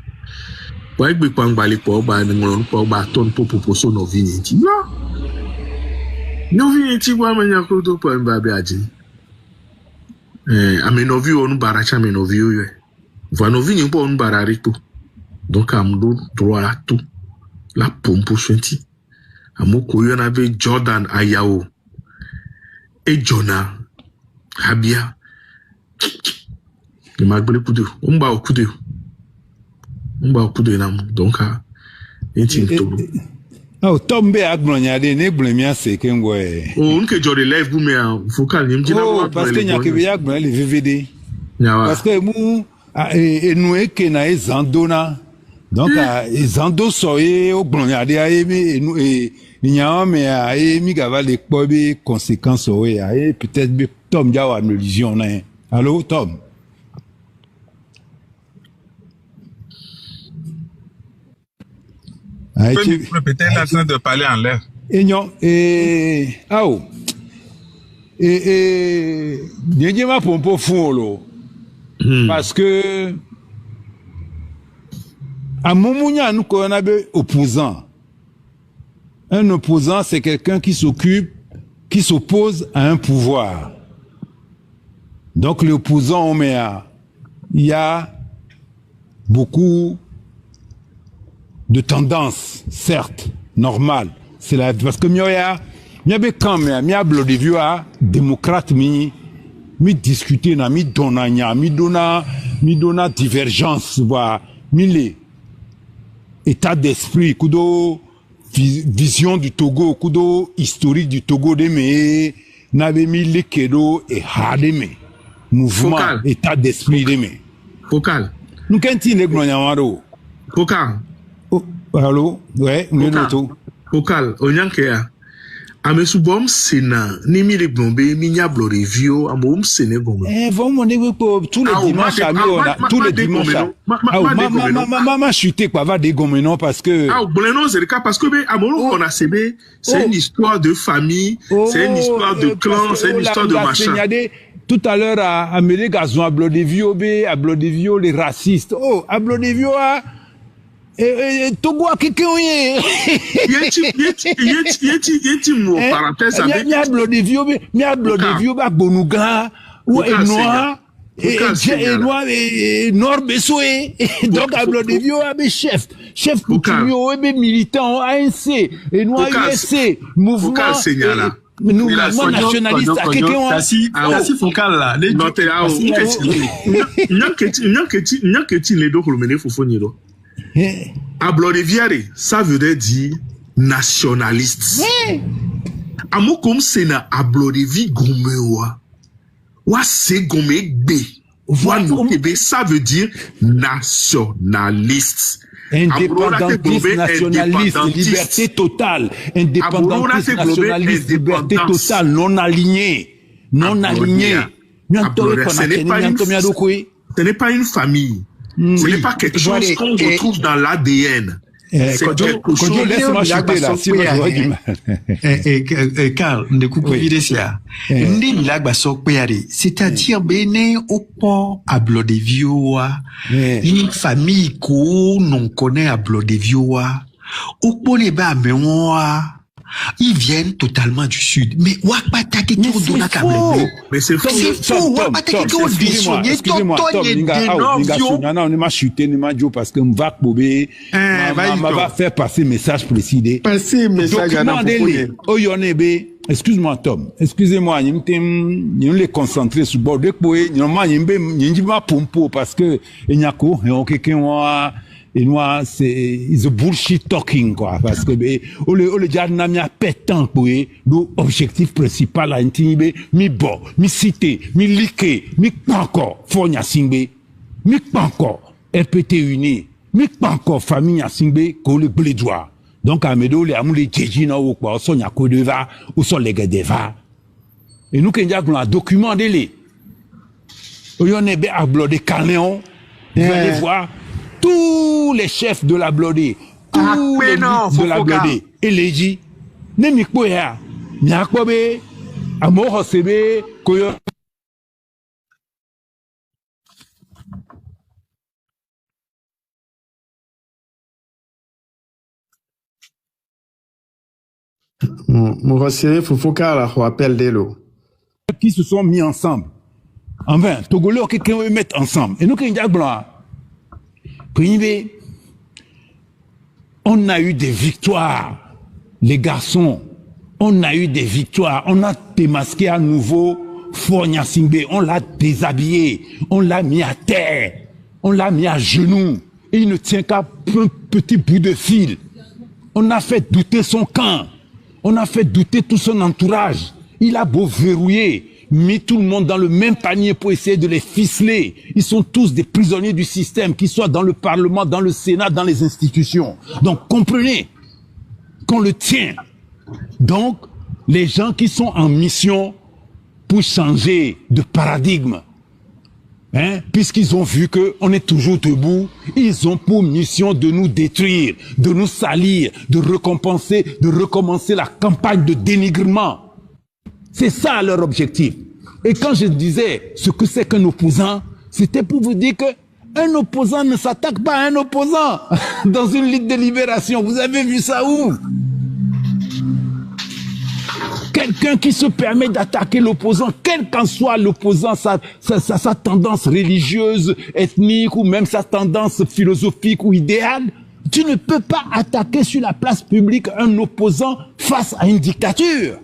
Bah, egbe pangbale po ba ngolon po ba ton popo so no vini nti. No vini nti wa manya kudo po mba be aji. Amenovi on baracha amenovi yo. Vanovi ni po on bararipo. Donc amdo droit à tout. La pompe senti. Amoko yo na be Jordan Ayao. Et Jonah Habia. Il m'a appelé coup de. On va au coup de. Donc oh, tombe agbronya de ne blemia se kengwe. Oh, on que jore live bu me vocal ni mdina oh, parce que nya ke ya gbon le VVD. Parce que mu nous que na ezandona. Donc ezando soye ogbronya de ayemi Ninya mais a mi gava les pobe conséquences ouais et peut-être Tom dia wa illusion là. Allô Tom. Tu peux peut-être en train de parler en l'air. Et non n'y ma pompo fou parce que à Momounia nous qu'on a opposant. Un opposant, c'est quelqu'un qui s'oppose à un pouvoir. Donc l'opposant, il y a beaucoup de tendances, certes, normales. C'est la, parce que quand démocrate, mi discuter, mi donna divergence, mi état d'esprit, kudo, vision du Togo, kudo, historique du Togo de me, n'avait mis les kedo et hademe. Mouvement, Focal. État d'esprit de me. Focal. Nous, quand il est gnonyamaro. Focal. Allô? Ouais, nous sommes Focal. Onyankea. Amesubom sena nimi le blombe minya blorevio amom sene gombe. Vraiment tous les dimanches tous les dimanches. Maman chuter quoi va des gomenon parce que non c'est le cas parce que amolo on a cébé c'est une histoire de famille, c'est une histoire de clan, c'est une histoire de machin. Tout à l'heure à Amélie Gazon à Blodevio les racistes. Oh, à Blodevio Togo a quelqu'un yeti mo parenthèse avec mi Blodevio ba Bonuga ou noir et nord besoé donc à Blodevio a chef coutumier et militant ANC et noir USC mouvement nous nationaliste à quelqu'un si focal là non t'es là nyaketi les deux kolomene fofoniro. Ablodeviare, ça veut dire nationaliste. Amo comme c'est na ablodevi gomewa. Wa se gome be. Ça veut dire nationaliste. Indépendantiste, nationaliste, liberté totale. Indépendantiste, nationaliste, liberté totale, non aligné. Non aligné. Ce n'est pas une famille. Ce n'est pas quelque chose qu'on retrouve dans l'ADN. Laisse-moi chuter là, si moi j'aurais du mal. Carl, ne coupe pas c'est-à-dire, bene au port à Blodevioa, une famille qu'on non connaît à Blodevioa, au port les bas, mais ils viennent totalement du sud. Mais c'est faux. Excusez-moi, on m'a chuté, parce que va faire passer message précis. Excuse-moi, Tom. Excusez-moi, je les concentrer sur bord de poé. Parce que il y a quelqu'un et moi c'est is a bullshit talking quoi parce que le jardin mi a pétant pour l'objectif principal à intimider mi bon mi cité mi liqué mi pas encore fonya singbe mi pas encore RPT uni mi pas encore famille à singbe ko le blédois donc à medo les amuli jeji na ou quoi sonya ko deva ou so lega deva et nous kenja qu'on a documenté les oyone be a blodé caléon vous allez voir tous les chefs de la Blodé, tous les de la Blodé, et les dit, Nemi Koya, Nyakobe, Amoro Sebe, Koyo. Mourosé, Foufoka, la rappel d'Elo. Qui se sont mis ensemble. Enfin, Togolais, quelqu'un veut mettre ensemble. Et nous, qui nous blanc. On a eu des victoires, les garçons. On a eu des victoires. On a démasqué à nouveau Fonya Singbe. On l'a déshabillé. On l'a mis à terre. On l'a mis à genoux. Et il ne tient qu'à un petit bout de fil. On a fait douter son camp. On a fait douter tout son entourage. Il a beau verrouiller, mis tout le monde dans le même panier pour essayer de les ficeler. Ils sont tous des prisonniers du système, qu'ils soient dans le Parlement, dans le Sénat, dans les institutions. Donc comprenez qu'on le tient. Donc, les gens qui sont en mission pour changer de paradigme, hein, puisqu'ils ont vu qu'on est toujours debout, ils ont pour mission de nous détruire, de nous salir, de recommencer la campagne de dénigrement. C'est ça leur objectif. Et quand je disais ce que c'est qu'un opposant, c'était pour vous dire que un opposant ne s'attaque pas à un opposant dans une lutte de libération. Vous avez vu ça où? Quelqu'un qui se permet d'attaquer l'opposant, quel qu'en soit l'opposant, sa tendance religieuse, ethnique ou même sa tendance philosophique ou idéale, tu ne peux pas attaquer sur la place publique un opposant face à une dictature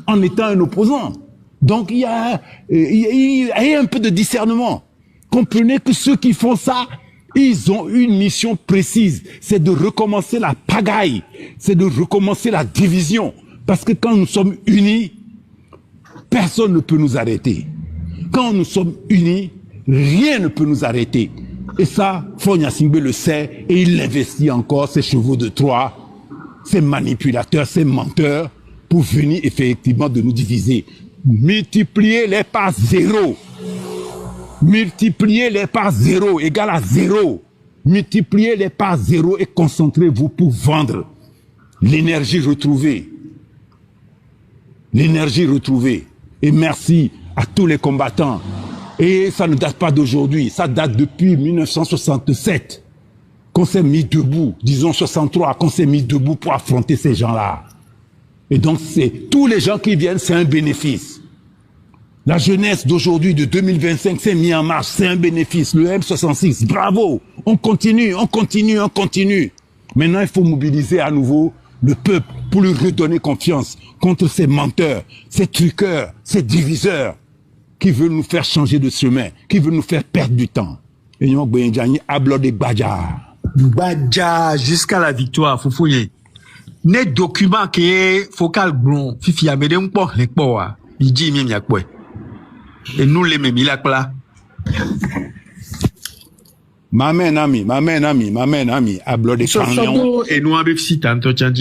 en étant un opposant. Donc il y a un peu de discernement. Comprenez que ceux qui font ça, ils ont une mission précise, c'est de recommencer la pagaille, c'est de recommencer la division. Parce que quand nous sommes unis, personne ne peut nous arrêter. Quand nous sommes unis, rien ne peut nous arrêter. Et ça, Fonya Singbe le sait, et il investit encore ses chevaux de Troie, ses manipulateurs, ses menteurs, pour venir effectivement de nous diviser. Multipliez-les par 0. Multipliez-les par 0 égale à 0. Multipliez-les par 0 et concentrez-vous pour vendre l'énergie retrouvée. L'énergie retrouvée. Et merci à tous les combattants. Et ça ne date pas d'aujourd'hui, ça date depuis 1967 qu'on s'est mis debout, disons 63, qu'on s'est mis debout pour affronter ces gens-là. Et donc c'est tous les gens qui viennent, c'est un bénéfice. La jeunesse d'aujourd'hui, de 2025, s'est mise en marche, c'est un bénéfice. Le M66, bravo, on continue, on continue, on continue. Maintenant, il faut mobiliser à nouveau le peuple pour lui redonner confiance contre ces menteurs, ces truqueurs, ces diviseurs qui veulent nous faire changer de chemin, qui veulent nous faire perdre du temps. Et nous avons ablodé Badja. Badja jusqu'à la victoire, Foufouye. Ne document qui est focal blond, Fifi Amede Mpo, les Poa, Bidji Mimiakwe. Et nous les mêmes, il a là. Mamen ami, ablodé Kanyon. Et nous avons fait un peu de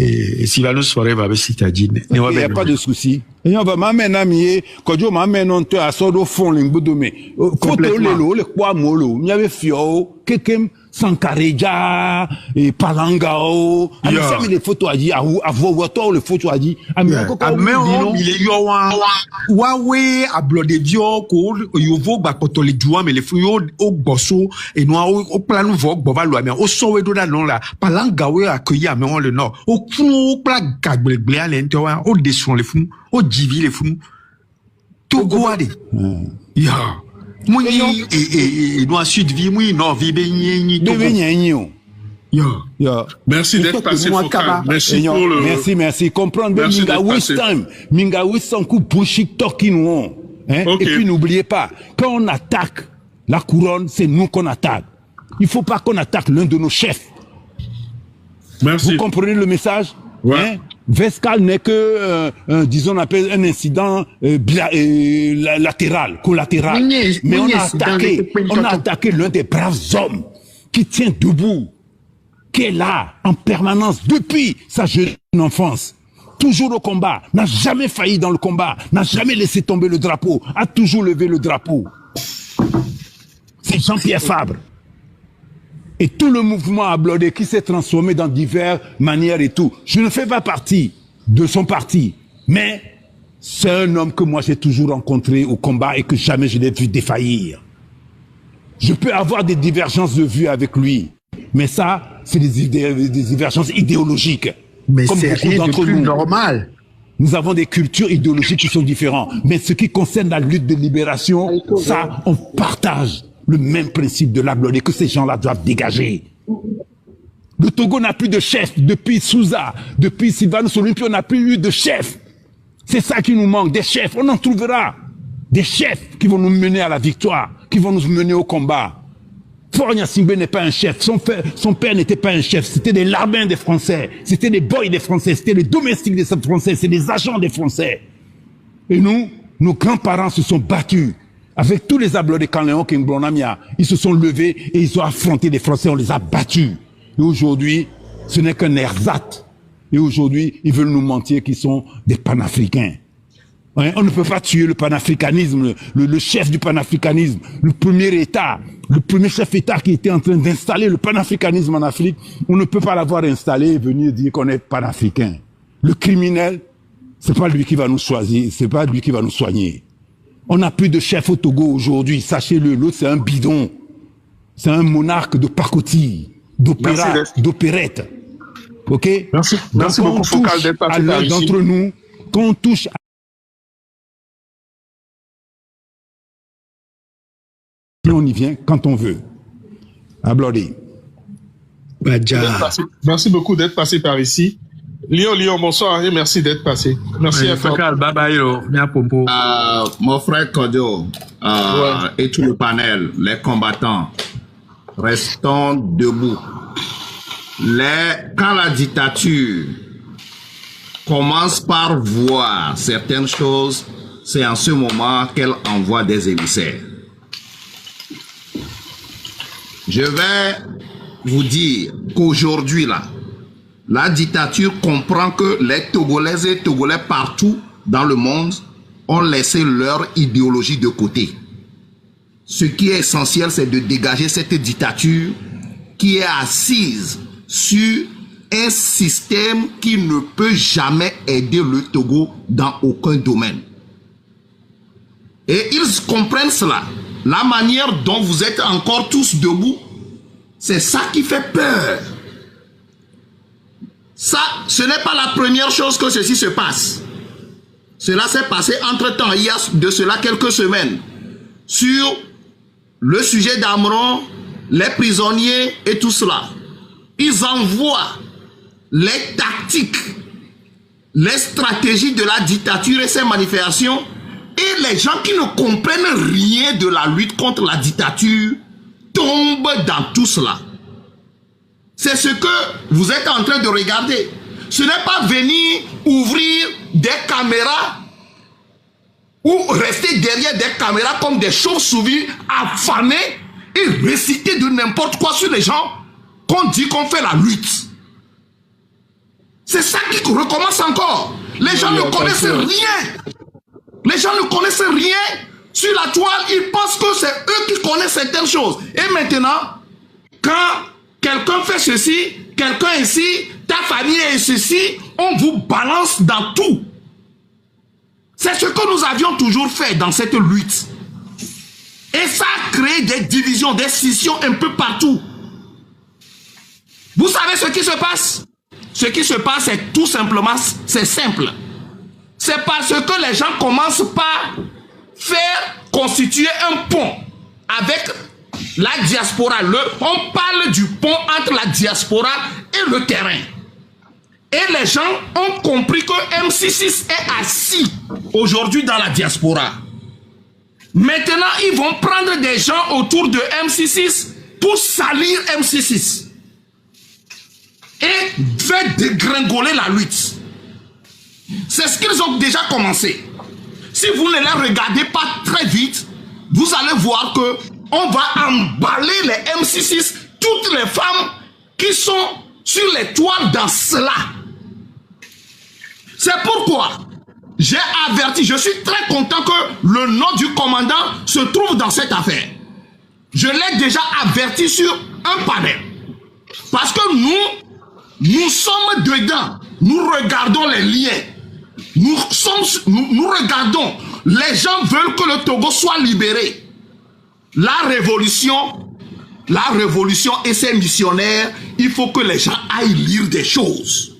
et Sylvanus Forever va citer il n'y a pas de souci. Et on va mamen ami, quand je m'amène on te à sordo fond l'ingbodomé. Côté le quoi molo, il y avait fio, quelqu'un Sankareja et Palangao. Alors ça mais les photos a dit à voir le photo a dit mais il est yo Huawei a blodé dio ko yovo ba kotole dua mais les fio au bosso et noir au plan nouveau bova lo mais au sowe do da non là Palangao accueilli à mais le nord au fou pla gagble à l'intérieur au descend les fous au divi les fous tout goade ya moi et nous sud vie moi nord vie benyi Merci d'être passé focal. Merci pour le... Merci. Comprendre bien, Minga waste time coup bullshit talking hein? Okay. Et puis n'oubliez pas, quand on attaque la couronne, c'est nous qu'on attaque. Il faut pas qu'on attaque l'un de nos chefs. Merci. Vous comprenez le message? Ouais. Hein? Vescal n'est que, disons, on appelle un incident latéral, collatéral. Mais on a attaqué l'un des braves hommes qui tient debout, qui est là en permanence depuis sa jeune enfance, toujours au combat, n'a jamais failli dans le combat, n'a jamais laissé tomber le drapeau, a toujours levé le drapeau. C'est Jean-Pierre Fabre. Et tout le mouvement à Blodé qui s'est transformé dans diverses manières et tout. Je ne fais pas partie de son parti, mais c'est un homme que moi j'ai toujours rencontré au combat et que jamais je l'ai vu défaillir. Je peux avoir des divergences de vues avec lui, mais ça, c'est des divergences idéologiques. Mais comme c'est rien de plus normal. Nous avons des cultures idéologiques qui sont différentes. Mais ce qui concerne la lutte de libération, ça, on partage le même principe de la Blodé que ces gens-là doivent dégager. Le Togo n'a plus de chef depuis Souza, depuis Sylvanus Olympio, on n'a plus eu de chef. C'est ça qui nous manque, des chefs. On en trouvera. Des chefs qui vont nous mener à la victoire, qui vont nous mener au combat. Fonya Singbe n'est pas un chef. Son père n'était pas un chef. C'était des larbins des Français. C'était des boys des Français. C'était les domestiques des Français. C'est des agents des Français. Et nous, nos grands-parents se sont battus. Avec tous les ablodés Canléon, Kingblonamia, ils se sont levés et ils ont affronté les Français, on les a battus. Et aujourd'hui, ce n'est qu'un ersatz. Et aujourd'hui, ils veulent nous mentir qu'ils sont des panafricains. Hein? On ne peut pas tuer le panafricanisme, le chef du panafricanisme, le premier État, le premier chef État qui était en train d'installer le panafricanisme en Afrique. On ne peut pas l'avoir installé et venir dire qu'on est panafricain. Le criminel, c'est pas lui qui va nous choisir, c'est pas lui qui va nous soigner. On n'a plus de chef au Togo aujourd'hui, sachez-le, l'autre c'est un bidon. C'est un monarque de pacotille, d'opéra, d'opérette. Ok? Merci beaucoup, Focal, d'être passé par ici. D'entre nous, quand on touche à... on y vient quand on veut. Ablodé. Merci beaucoup d'être passé par ici. Léon, bonsoir et merci d'être passé. Merci à toi. Mon frère Kodio et tout le panel, les combattants, restons debout. Quand la dictature commence par voir certaines choses, c'est en ce moment qu'elle envoie des émissaires. Je vais vous dire qu'aujourd'hui, là, la dictature comprend que les Togolaises et Togolais partout dans le monde ont laissé leur idéologie de côté. Ce qui est essentiel, c'est de dégager cette dictature qui est assise sur un système qui ne peut jamais aider le Togo dans aucun domaine. Et ils comprennent cela. La manière dont vous êtes encore tous debout, c'est ça qui fait peur. Ça, ce n'est pas la première chose que ceci se passe. Cela s'est passé entre-temps, il y a de cela quelques semaines, sur le sujet d'Amron, les prisonniers et tout cela. Ils envoient les tactiques, les stratégies de la dictature et ses manifestations, et les gens qui ne comprennent rien de la lutte contre la dictature tombent dans tout cela. C'est ce que vous êtes en train de regarder. Ce n'est pas venir ouvrir des caméras ou rester derrière des caméras comme des chauves-souris affamés et réciter de n'importe quoi sur les gens qu'on dit qu'on fait la lutte. C'est ça qui recommence encore. Les gens ne connaissent rien. Les gens ne connaissent rien sur la toile. Ils pensent que c'est eux qui connaissent certaines choses. Et maintenant, quand quelqu'un fait ceci, quelqu'un ici, ta famille est ceci, on vous balance dans tout. C'est ce que nous avions toujours fait dans cette lutte. Et ça a créé des divisions, des scissions un peu partout. Vous savez ce qui se passe? Ce qui se passe, c'est tout simplement, c'est simple. C'est parce que les gens commencent par faire constituer un pont avec la diaspora. On parle du pont entre la diaspora et le terrain. Et les gens ont compris que M66 est assis aujourd'hui dans la diaspora. Maintenant, ils vont prendre des gens autour de M66 pour salir M66 et faire dégringoler la lutte. C'est ce qu'ils ont déjà commencé. Si vous ne les regardez pas très vite, vous allez voir que on va emballer les M66, toutes les femmes qui sont sur les toiles dans cela. C'est pourquoi j'ai averti, je suis très content que le nom du commandant se trouve dans cette affaire. Je l'ai déjà averti sur un panel. Parce que nous sommes dedans. Nous regardons les liens. Nous regardons. Les gens veulent que le Togo soit libéré. La révolution et ses missionnaires, il faut que les gens aillent lire des choses.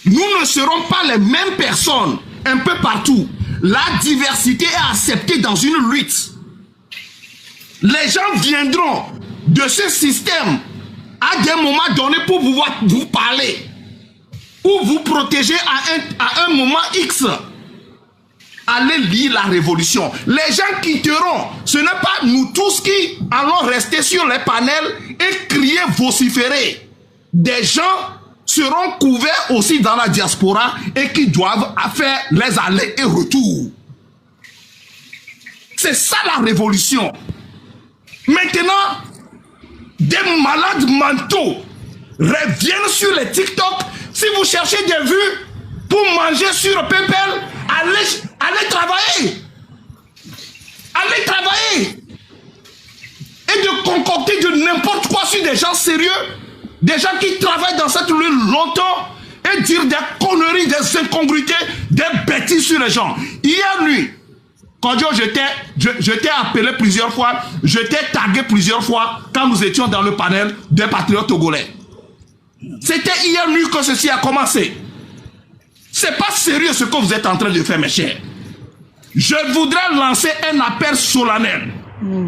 Nous ne serons pas les mêmes personnes un peu partout. La diversité est acceptée dans une lutte. Les gens viendront de ce système à des moments donnés pour pouvoir vous parler ou vous protéger à un moment X. Allez lire la révolution. Les gens quitteront. Ce n'est pas nous tous qui allons rester sur les panels et crier, vociférer. Des gens seront couverts aussi dans la diaspora et qui doivent faire les allers et retours. C'est ça la révolution. Maintenant, des malades mentaux reviennent sur les TikTok. Si vous cherchez des vues pour manger sur PayPal, allez travailler. Allez travailler. Et de concocter de n'importe quoi sur des gens sérieux, des gens qui travaillent dans cette rue longtemps, et dire des conneries, des incongruités, des bêtises sur les gens. Hier nuit, quand je t'ai appelé plusieurs fois, je t'ai tagué plusieurs fois quand nous étions dans le panel des patriotes togolais. C'était hier nuit que ceci a commencé. C'est pas sérieux ce que vous êtes en train de faire, mes chers. Je voudrais lancer un appel solennel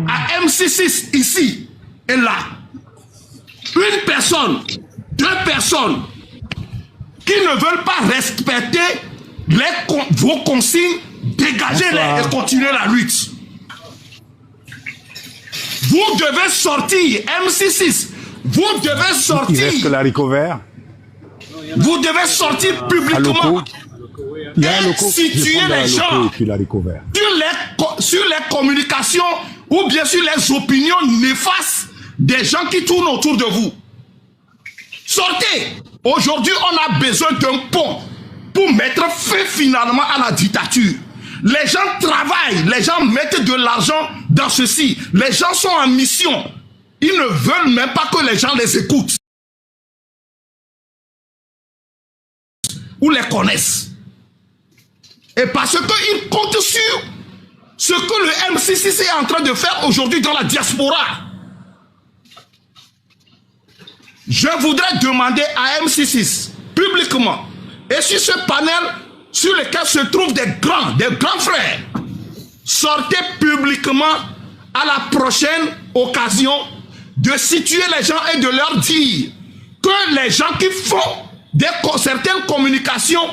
à MC6 ici et là. Une personne, deux personnes qui ne veulent pas respecter vos consignes, dégagez-les et continuez la lutte. Vous devez sortir, MC6, vous devez sortir. Il reste l'haricot vert. Vous devez sortir publiquement et situer les gens sur les communications ou bien sur les opinions néfastes des gens qui tournent autour de vous. Sortez. Aujourd'hui, on a besoin d'un pont pour mettre fin finalement à la dictature. Les gens travaillent, les gens mettent de l'argent dans ceci. Les gens sont en mission. Ils ne veulent même pas que les gens les écoutent ou les connaissent. Et parce qu'ils comptent sur ce que le MCCC est en train de faire aujourd'hui dans la diaspora. Je voudrais demander à MC6, publiquement, et sur ce panel sur lequel se trouvent des grands frères, sortez publiquement à la prochaine occasion de situer les gens et de leur dire que les gens qui font certaines communications,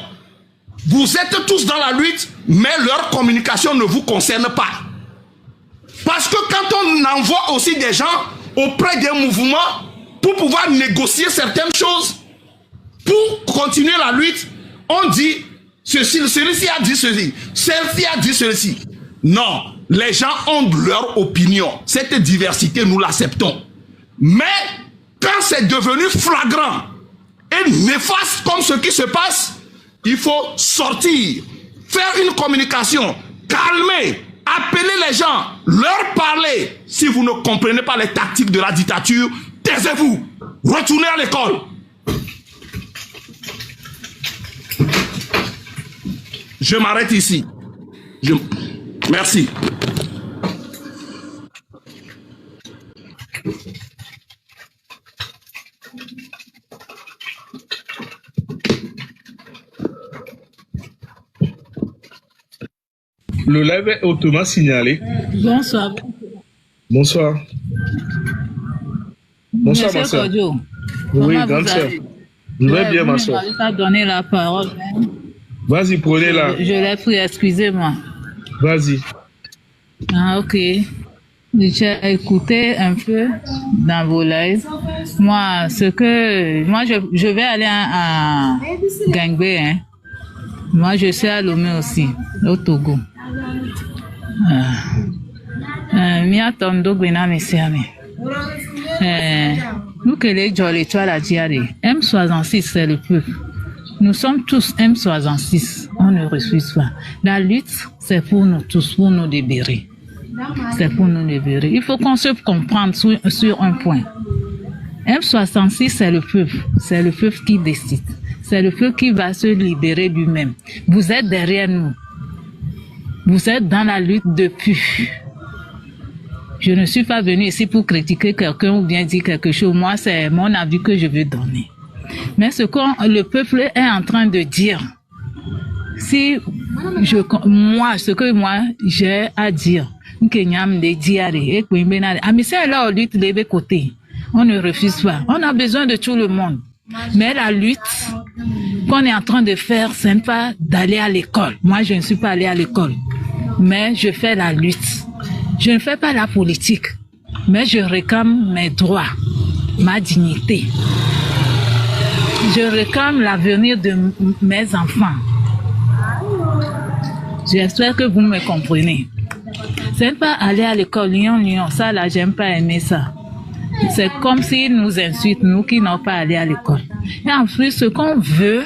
vous êtes tous dans la lutte, mais leur communication ne vous concerne pas. Parce que quand on envoie aussi des gens auprès des mouvements pour pouvoir négocier certaines choses, pour continuer la lutte, on dit ceci, celui-ci a dit ceci, celle-ci a dit ceci. Non, les gens ont leur opinion. Cette diversité, nous l'acceptons. Mais quand c'est devenu flagrant et néfaste comme ce qui se passe, il faut sortir, faire une communication, calmer, appeler les gens, leur parler. Si vous ne comprenez pas les tactiques de la dictature, taisez-vous, retournez à l'école. Je m'arrête ici. Merci. Le live est hautement signalé. Bonsoir. Bonsoir. Bonsoir, ma soeur. Oui, grande soeur. Je vais bien, ma soeur. Je ne vais pas donner la parole. Vas-y, prenez-la. Je l'ai pris, excusez-moi. Vas-y. Ah, ok. J'ai écouté un peu dans vos lives. Moi, je vais aller à Gangbe, hein. Moi, je suis à Lomé aussi, au Togo. Mia tondo gwena mesiame. Nous que les jolly toi la diarrhée. M66 c'est le peuple. Nous sommes tous M66. On ne refuse pas. La lutte c'est pour nous tous, pour nous libérer. C'est pour nous libérer. Il faut qu'on se comprenne sur un point. M66 c'est le peuple. C'est le peuple qui décide. C'est le peuple qui va se libérer lui-même. Vous êtes derrière nous. Vous êtes dans la lutte depuis. Je ne suis pas venu ici pour critiquer quelqu'un ou bien dire quelque chose. Moi, c'est mon avis que je veux donner. Mais ce que le peuple est en train de dire, ce que moi j'ai à dire, on ne refuse pas. On a besoin de tout le monde. Mais la lutte qu'on est en train de faire, ce n'est pas d'aller à l'école. Moi, je ne suis pas allé à l'école. Mais je fais la lutte. Je ne fais pas la politique. Mais je réclame mes droits, ma dignité. Je réclame l'avenir de mes enfants. J'espère que vous me comprenez. C'est pas aller à l'école, Lyon, ça là, j'aime pas aimer ça. C'est comme s'ils nous insultent, nous qui n'ont pas allé à l'école. Et en plus, ce qu'on veut,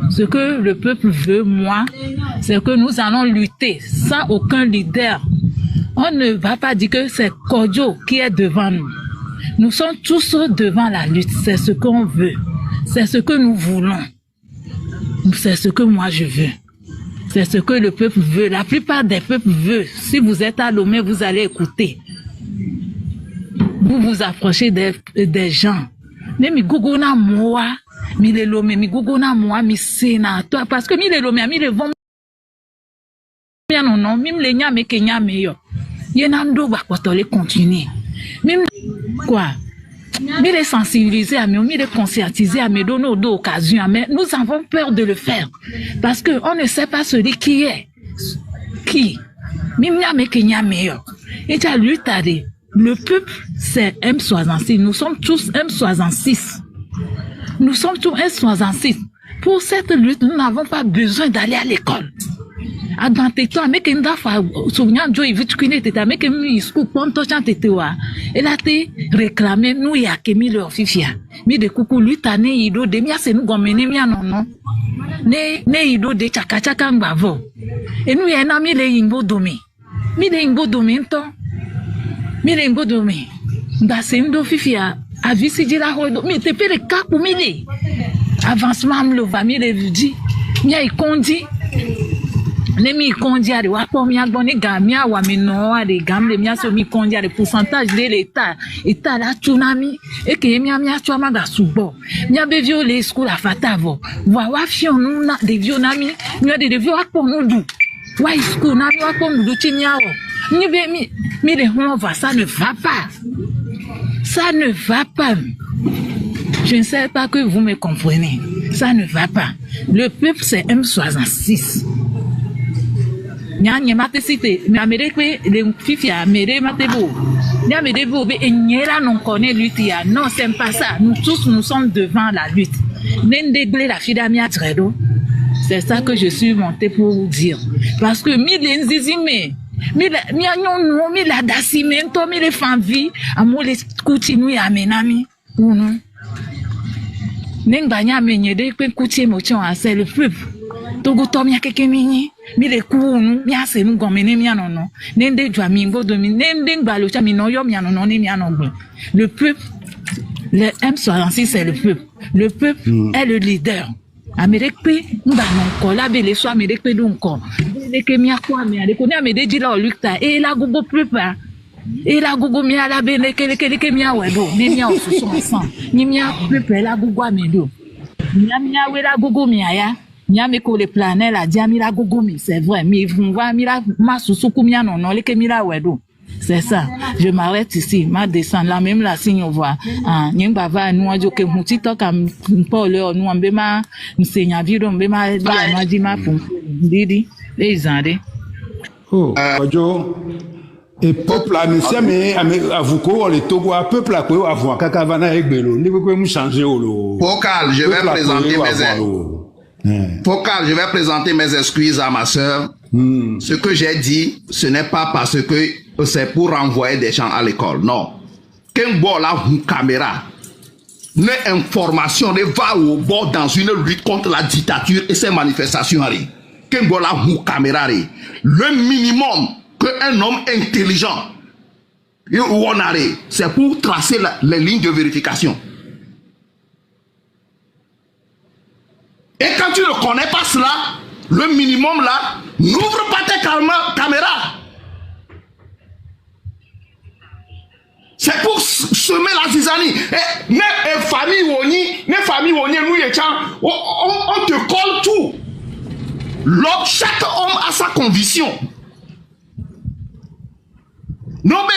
ce que le peuple veut, moi, c'est que nous allons lutter sans aucun leader. On ne va pas dire que c'est Kodjo qui est devant nous. Nous sommes tous devant la lutte. C'est ce qu'on veut. C'est ce que nous voulons. C'est ce que moi je veux. C'est ce que le peuple veut. La plupart des peuples veulent. Si vous êtes à Lomé, vous allez écouter. Vous vous approchez des gens. Mais mi gugona moi, mi le Lomé, mi gugona moi, mi sénateur. Parce que mi le Lomé, mi le vont. Non, non, même les nyame kenya meilleur. Yenando va potole continuer. Même quoi? Mais les sensibiliser à nous, mais les conscientiser à nous, donner d'occasion. Mais nous avons peur de le faire. Parce que on ne sait pas celui qui est. Qui? Même Kenya meilleur. Et tu as lu, le peuple, c'est M66. Nous sommes tous M66. Nous sommes tous M66. Pour cette lutte, nous n'avons pas besoin d'aller à l'école. Adanteto ameke ndafa souvenir jo ivitukine tete ameke mi school ponto chantete wa elate réclamer nous ya kemi le ofifia mi de kuku lutane ido de mi ase nu gomene mi anono ne ido de chaka ngbavo enu ya na mi le yimbo domi nto mi le yimbo domi nda se ndo fifia avisi jira ho mi te pere kapu mi le avancement me le va mi le di mi ai kondi ne mi kondi ari wa po mi agbon ni ga mi awa mi no ari gamle mi aso mi kondi ari pourcentage de l'état la tsunami e ke mi acho amaga subo mi abe viole school afatavo wa fion nu na de vionami mi de vio akpo nu du wa school na mi akpo nu du ti mi awo ni be mi de on va ça ne va pas je ne sais pas que vous me comprenez, ça ne va pas. Le peuple c'est M66. Nyanye mate cité mais amérique les fifia amérique matebo ni amérique be enyera non connaît lutte ya non c'est pas ça, nous tous nous sommes devant la lutte n'endegle la fida mi atredo. C'est ça que je suis monté pour vous dire parce que mi lenzizime mi anyon mi la dasimento mi le fanvi amo le continue amenami unu nengbanya menyede pe kutie mochon ase le peuple togo to mi akeke mi le kuunu mi ase nu gomene mi anono nende jwa mi ngodo mi nende ngbalo cha mi no yo mi anono ni mi anogbe. Le peuple, le M66 c'est le peuple est le leader. Amérique pe ngba non ko la bele so Amérique pe don ko le ke mi akwa mi ale ko ni amede di la olukta e la gogo peuple et la gogo mi ala bene ke mi awedo ni mi osusu ensemble ni mi peuple la gogo amedo mi awe la gogo mi aya mi ame ko le planète la dia mi la gogo mi c'est vrai mais vous voir mi la ma susuku mi anono le ke mi la wedo. C'est ça. Je m'arrête ici. Ma descend là même la signe on voit. Ah, nyemba va nous ajo ke muti to kam Paul nous ambema nsenya viro mbema dia ma di ma fu didi ezande. Oh, Kodjo. Et peuple là monsieur mais avuko le Togo peuple là ko avou kaka vana egbelo ni ko mu changer lo. Focal, je vais présenter mes excuses à ma sœur. Ce que j'ai dit, ce n'est pas parce que c'est pour renvoyer des gens à l'école. Non. Qu'un bord là, une caméra, une information va au bord dans une lutte contre la dictature et ses manifestations. Qu'un bord là, une caméra, le minimum qu'un homme intelligent, c'est pour tracer les lignes de vérification. Et quand tu ne connais pas cela, le minimum là, n'ouvre pas tes caméras. C'est pour semer la zizanie. Et famille Woni, nous on te colle tout. Chaque homme a sa conviction. Nobe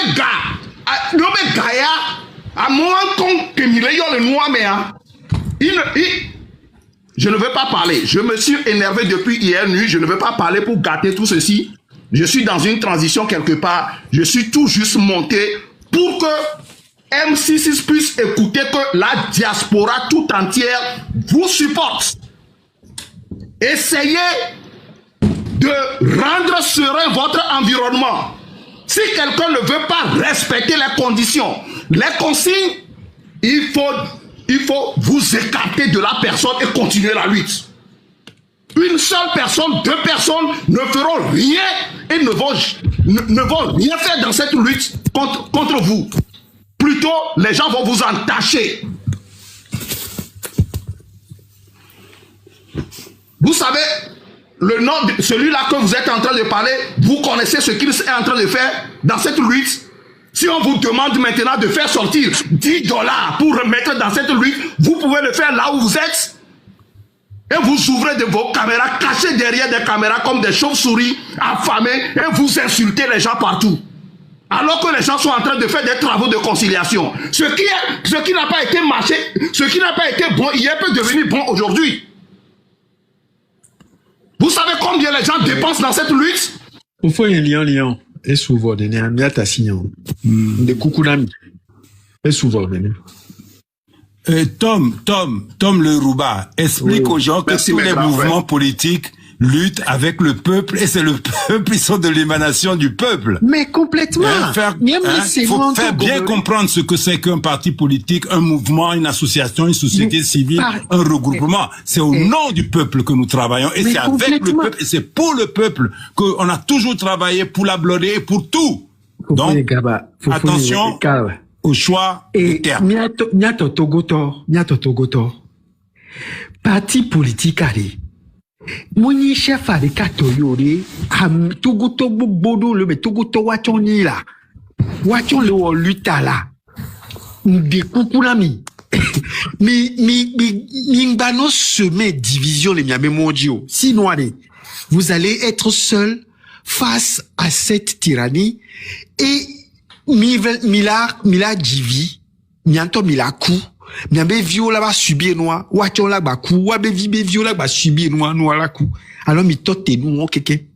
Gaïa, à moins qu'on que le noir, mais je ne veux pas parler. Je me suis énervé depuis hier nuit. Je ne veux pas parler pour gâter tout ceci. Je suis dans une transition quelque part. Je suis tout juste monté pour que M66 puisse écouter que la diaspora tout entière vous supporte. Essayez de rendre serein votre environnement. Si quelqu'un ne veut pas respecter les conditions, les consignes, il faut vous écarter de la personne et continuer la lutte. Une seule personne, 2 personnes ne feront rien et ne vont rien faire dans cette lutte contre vous. Plutôt, les gens vont vous entacher. Vous savez, le nom de celui-là que vous êtes en train de parler, vous connaissez ce qu'il est en train de faire dans cette lutte. Si on vous demande maintenant de faire sortir $10 pour remettre dans cette lutte, vous pouvez le faire là où vous êtes. Et vous ouvrez de vos caméras, cachez derrière des caméras comme des chauves-souris affamés et vous insultez les gens partout. Alors que les gens sont en train de faire des travaux de conciliation. Ce qui n'a pas été marché, ce qui n'a pas été bon hier peut devenir bon aujourd'hui. Vous savez combien les gens dépensent dans cette lutte? Il faut un lien. Et souvent, il y a un miatassignon. Des coucounami. Et souvent, Tom Le Rouba explique aux gens que tous les mouvements politiques luttent avec le peuple et c'est le peuple, ils sont de l'émanation du peuple. Mais complètement. Il faut faire bien comprendre ce que c'est qu'un parti politique, un mouvement, une association, une société civile, un regroupement. C'est au nom du peuple que nous travaillons et c'est avec le peuple et c'est pour le peuple qu'on a toujours travaillé pour la blonner et pour tout. Donc, attention au choix du terme. Nyato Togoto. Parti politique allez. Moni chef a des katoyori, Togoto bodo le Togoto wachoni la. Wachon le luta la. De kukunami. Mi bano semer division les miame mondio. Sinon allez, vous allez être seul face à cette tyrannie et mila jivi, mianto mila ku, miambe viola ba subir noa, wachon la ba ku, wabe vibe viola ba subir noa la ku. Alors mi tote nou keke.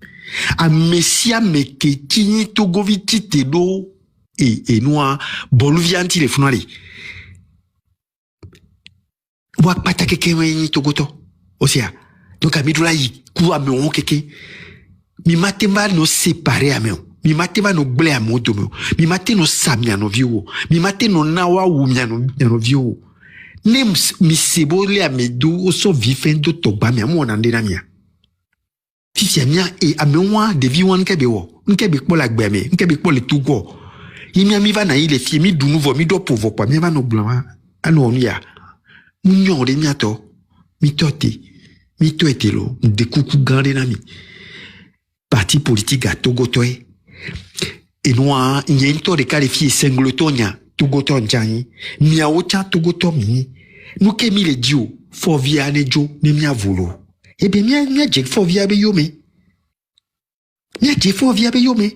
A messia meke kini togoviti te do et noa boluvianti le funari. Wak pata keke weni togoto. Osia. Donc a midula yi ku a me keke. Mi matemba no séparer a me. Mi mate va no ble a moto me. Mi mate no samia no viwo. Mi mate no nawa wumia no viwo. Ne mi sebo le a me do oso vifendo togba mi amu onande na mia. Fifi a mia e a me wa de viwo nkebe wo. Nkebe kpo la gbe me. Nkebe kpo le tugo. Yimi mi va na yi le fie mi du nouveau mi do povo kwa mi va no blanc. Ano onia. Munyo de miato. Mi tote. Mi to etelo. De kuku gande na mi. Parti politique à Togotoé. Et nous, il y a une tour de qualifié Sengletonia, Togoton Jani, Miaocha Togotomi. Nous qui mis les dios, Fovia Nejo, ne mia volo. Eh bien, mia jek Fovia Beyome. Mia jek Fovia Beyome.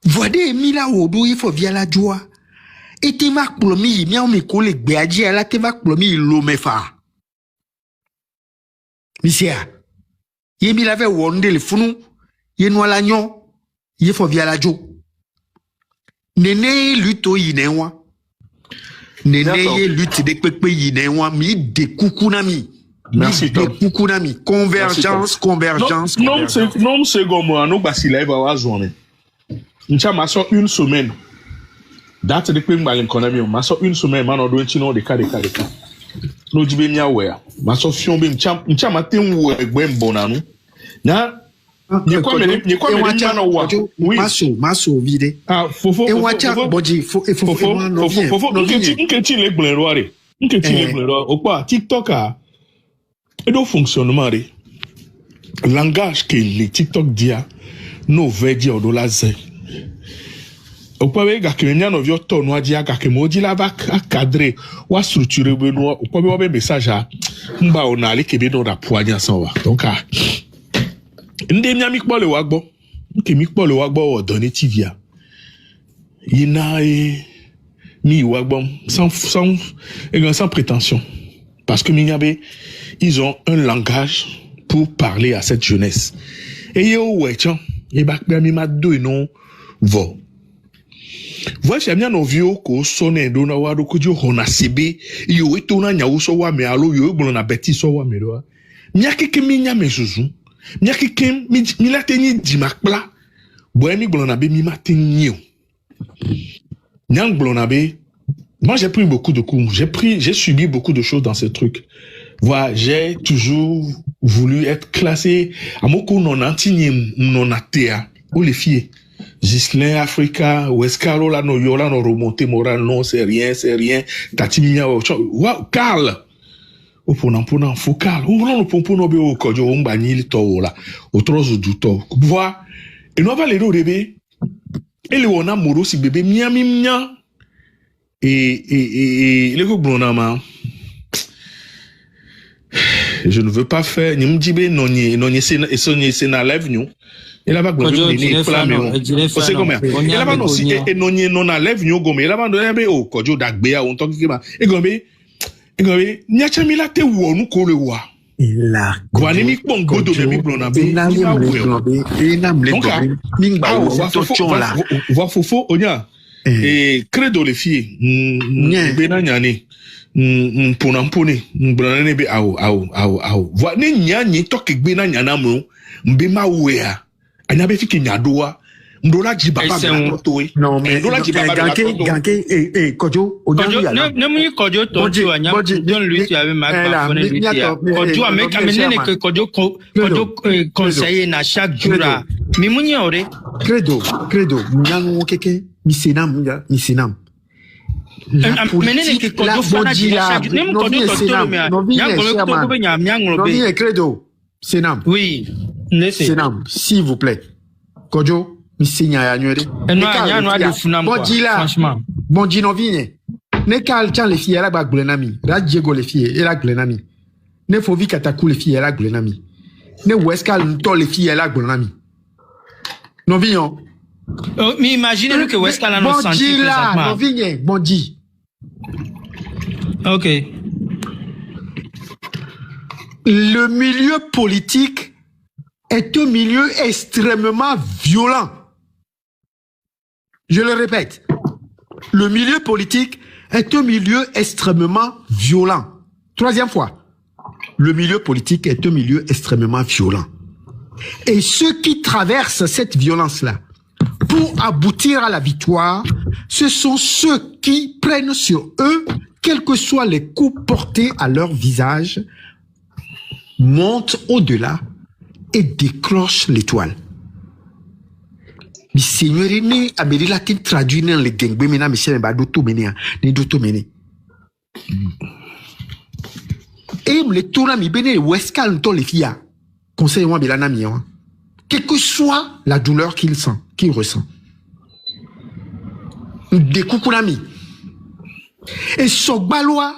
Voide Mila Odo et Fovia la joie. Et te va plomi, mia me collègue Beadji à la te va plomi l'omefa. Monsieur. Ye mi lave wonde le funu, ye noa la nyon, ye fo via la jo. Nene luto yinewa. Nene ye lutte de pepe yinewa, mi de kukunami. Merci, de kukunami. Convergence. Non, c'est comme nous, Basile va avoir journée. Nous avons une semaine. Date de pepe m'alenkonami, ma so une semaine, man, on doit chino de cas. No jibe nya we ma so fion be ncha maten wo egbe mbona no na ni kwa me na wa oui maso vide fofo e wacha boji fofo nketi le gblero opa TikTok et do fonctionnement re langage que les TikTok dia no veji odola ze Opa ga kenya no vio to no adia ga ke modi la va cadrer wa structurer be no opa be wa message a mba ona le kebe no da poanya san wa donc ndé mi ami kpo le wa gbo nke mi kpo le wa gbo o don TV a yina mi wa gbo sans prétention parce que ils ont un langage pour parler à cette jeunesse et yo wecho e ba pe mi ma do no vo. Voici bien nos vieux ko sonne do na wa do kujo hona sebe yo eto na nyawo so wa me alo yo egbo na beti so wa me do nya keke mi nya mesuzu nya keke mi la teni di makpla Boemi Blonabe Mima Tingyo. Nyang Blonabe. Moi, j'ai pris beaucoup de coups. J'ai subi beaucoup de choses dans ce truc. Voilà, j'ai toujours voulu être classé. À mon coup, non antigné, non atéa. Où les filles? Gislin, Africa, Wescalo, là, no yola, no remonté, moral, non, c'est rien. Tatiminia, wow, Carl. Au ponant, faut Carl. Ou non, pompono, be, au kojo, on bani, le to, là. Au trozo du to. Voilà. Et nous, va les deux, bébé. Et le on a moro, si bébé, mia. Et les gouvernements, je ne veux pas faire, ni m'dibe non c'est na live nous. Et là va gouvernement c'est comme ça. Et là va non si et non na live nous gomme. Et là va non be o kojo dagbea on tok kima. Et gomme nya chamila te wo nu ko le wa. Et là, Gwani mi pon godo be mi blona be. Va fofo onya. Et credo les filles, benanyani, ponamponi, blonane be au. Voix ni nyani toke benanyana mo, mbema wea, anabe fiki nyadoa, mdola jibaba batoe. Non mais mdola jibaba ganke, kojo, ne kojo to tu anya, don lui tu avais ma lui kojo avec amener que kojo conseiller na chaque jour. Mais muni ore. Credo, nyango keke. Misinam. Credo. Senam. Oui. Senam, s'il vous plaît. Kojo, misinya ya nywere. Bonji no vine. Ne kal chan les filles la glenami. Radjego les filles et la glenami. Ne fovi kataku les filles et la glenami. Ne weskal nto les filles et la glenami. No vignon. Mais imaginez que Wescala nous sentit présentement. Bonji. Ok. Le milieu politique est un milieu extrêmement violent. Je le répète. Le milieu politique est un milieu extrêmement violent. Troisième fois. Le milieu politique est un milieu extrêmement violent. Et ceux qui traversent cette violence-là, pour aboutir à la victoire, ce sont ceux qui prennent sur eux, quels que soient les coups portés à leur visage, montent au-delà et décrochent l'étoile. Mais Seigneur, ne ameri la tin traduit dans les gengbe mena monsieur ba doto mena ne doto mene. Et le tourna mi bene weskal to les filles. Conseil moi belana mi hein. Quelle que soit la douleur qu'il sent, qu'il ressent. Des coucounami. Et Sogbaloa,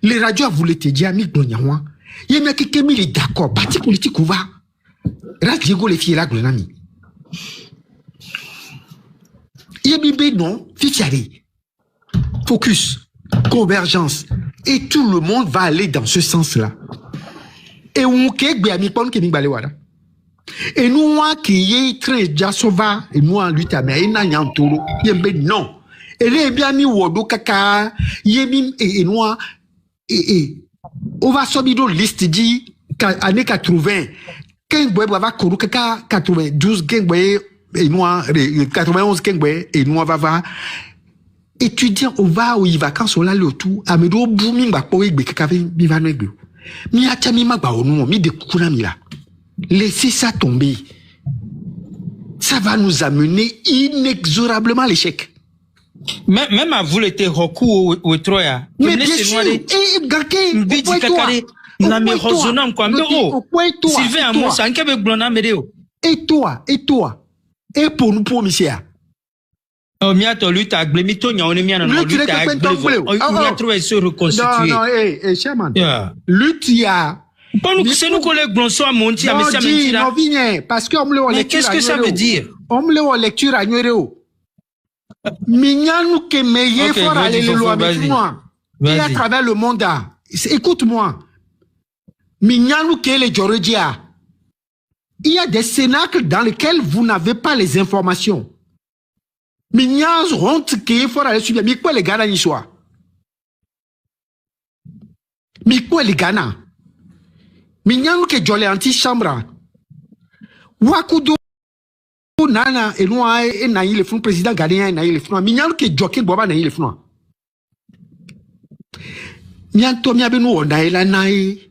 les radios voulaient te dire, ami Glonyawa, il y a quelqu'un qui est d'accord, parti politique ou va. Radjigo les filles là, Glonami. Il y a bibé non, fichiari. Focus, convergence. Et tout le monde va aller dans ce sens-là. Et on kek be ami pon ke mi balewada. Et nous, qui est très jasova, et nous, en lutte, mais il n'a rien tout. Non. Et les bien mis wodo kaka, yemi et nous, on va sortir de liste dit, année 80, 15 boy va kourou kaka, 92 15 boy, et nous, 91 15 boy, et nous, va étudiant, on va où il va quand on l'a le tout, à me do booming, bah, pour y kaka, mi va neglu. Mi a tami ma ba onu, mi de kukunami là. Laissez ça tomber. Ça va nous amener inexorablement à l'échec. Même à vous, l'été Roku ou Troya. Mais bien sûr. Et Gake, et toi. Et pour nous, pour monsieur. Oh, miato lutte à Glemito, n'y a on est bien en lutte à Glemito. On a trouvé se reconstituer. Non, Chairman. Lutte, il y a. C'est nous collègues Blonso à Monti, à Messia Mentira. Parce qu'on me l'a mais qu'est-ce que ça veut dire? On me l'a lecture à Nuero. Mignan que meilleur faut aller le loin avec moi. Et à travers le monde. Écoute-moi. Mignan que les Georgia. Il y a des cénacles dans lesquels vous n'avez pas les informations. Mignan honte qu'il faut aller suivre. Mais quoi les Ghana n'y soit? Mais quoi les Ghana? Mignan que Jolé anti-chambre. Wakudo nana et nous et naï le front président ghanéen et naï le front mignal que jockey boba naï le front mianto miabe nous on a la naï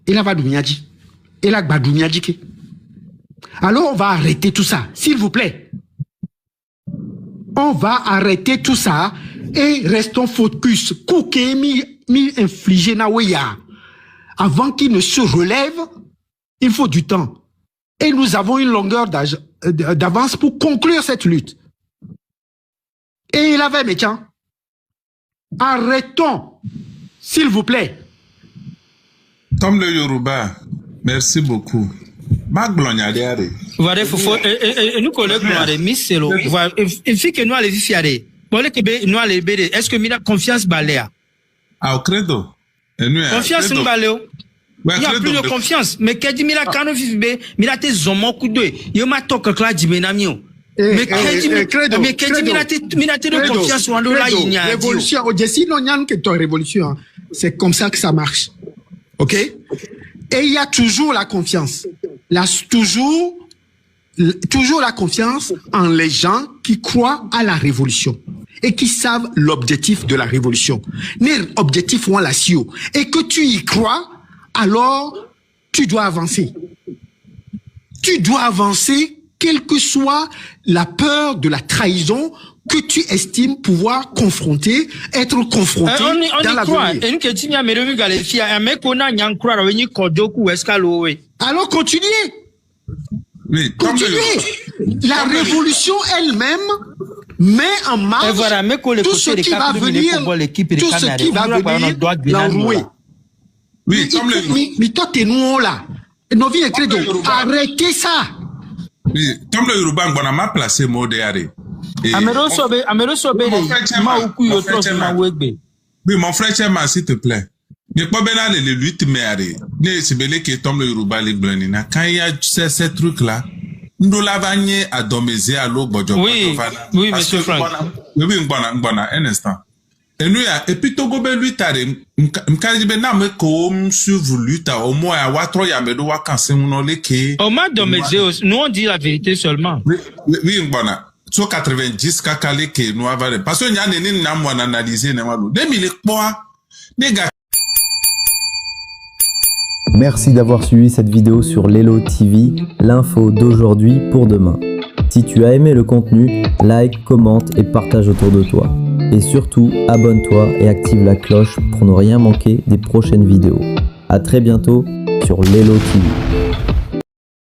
et la va doumiaji et la badoumiaji ke. Alors on va arrêter tout ça s'il vous plaît. On va arrêter tout ça et restons focus. Kouké mi infligé na weya. Avant qu'il ne se relève, il faut du temps. Et nous avons une longueur d'avance pour conclure cette lutte. Et il avait méchant. Arrêtons, s'il vous plaît. Tom le Yoruba, merci beaucoup. Voilà, nous collègues nous allons miselo. Il faut que nous allons fier. Voilà que nous allons béder. Est-ce que nous avons confiance baléa? Ah, credo. Confiance nous baléo. Il n'y a plus de confiance. Mais qu'est-ce que mila kano fibe, mila te zomo kudo. Yo ma toka kla jibenamio. Mais qu'est-ce que mila te de confiance ou ando la inya. Révolution. Au Jessi non yan que ton révolution. C'est comme ça que ça marche. Ok? Et il y a toujours la confiance. Toujours la confiance en les gens qui croient à la révolution et qui savent l'objectif de la révolution. L'objectif ou la CIO. Et que tu y crois, alors tu dois avancer. Tu dois avancer, quelle que soit la peur de la trahison que tu estimes pouvoir confronter, être confronté dans l'avenir. Alors continuez. Continuez. La révolution elle-même met en marche tout ce qui va venir, l'enrouer. Oui, mais toi t'es nous là. Arrêtez ça. Oui, comme le Yoruba, on a mal placé mot de arrêt. Oui, mon frère Chema, s'il te plaît. Ne pas bien aller le lutte mais arrêt. Ne c'est belé qui tombe le Yoruba les blanina. Quand il y a ces trucs là, nous l'avons à domicile à l'eau bojo. Oui, monsieur Frank. Oui, bon, un instant. Et nous et puis Togo be lutte arrêt. M'kalibe na me comme suivre lutte au moins à watro ya me do wakanse nous le ke. Au moins domicile, nous on dit la vérité seulement. Oui, bon. So 90 kakale ke nous avons parce que nya neni na mo analyser na malo 2000 quoi les gars. Merci d'avoir suivi cette vidéo sur Lelo TV, l'info d'aujourd'hui pour demain. Si tu as aimé le contenu, like, commente et partage autour de toi. Et surtout, abonne-toi et active la cloche pour ne rien manquer des prochaines vidéos. À très bientôt sur Lelo TV.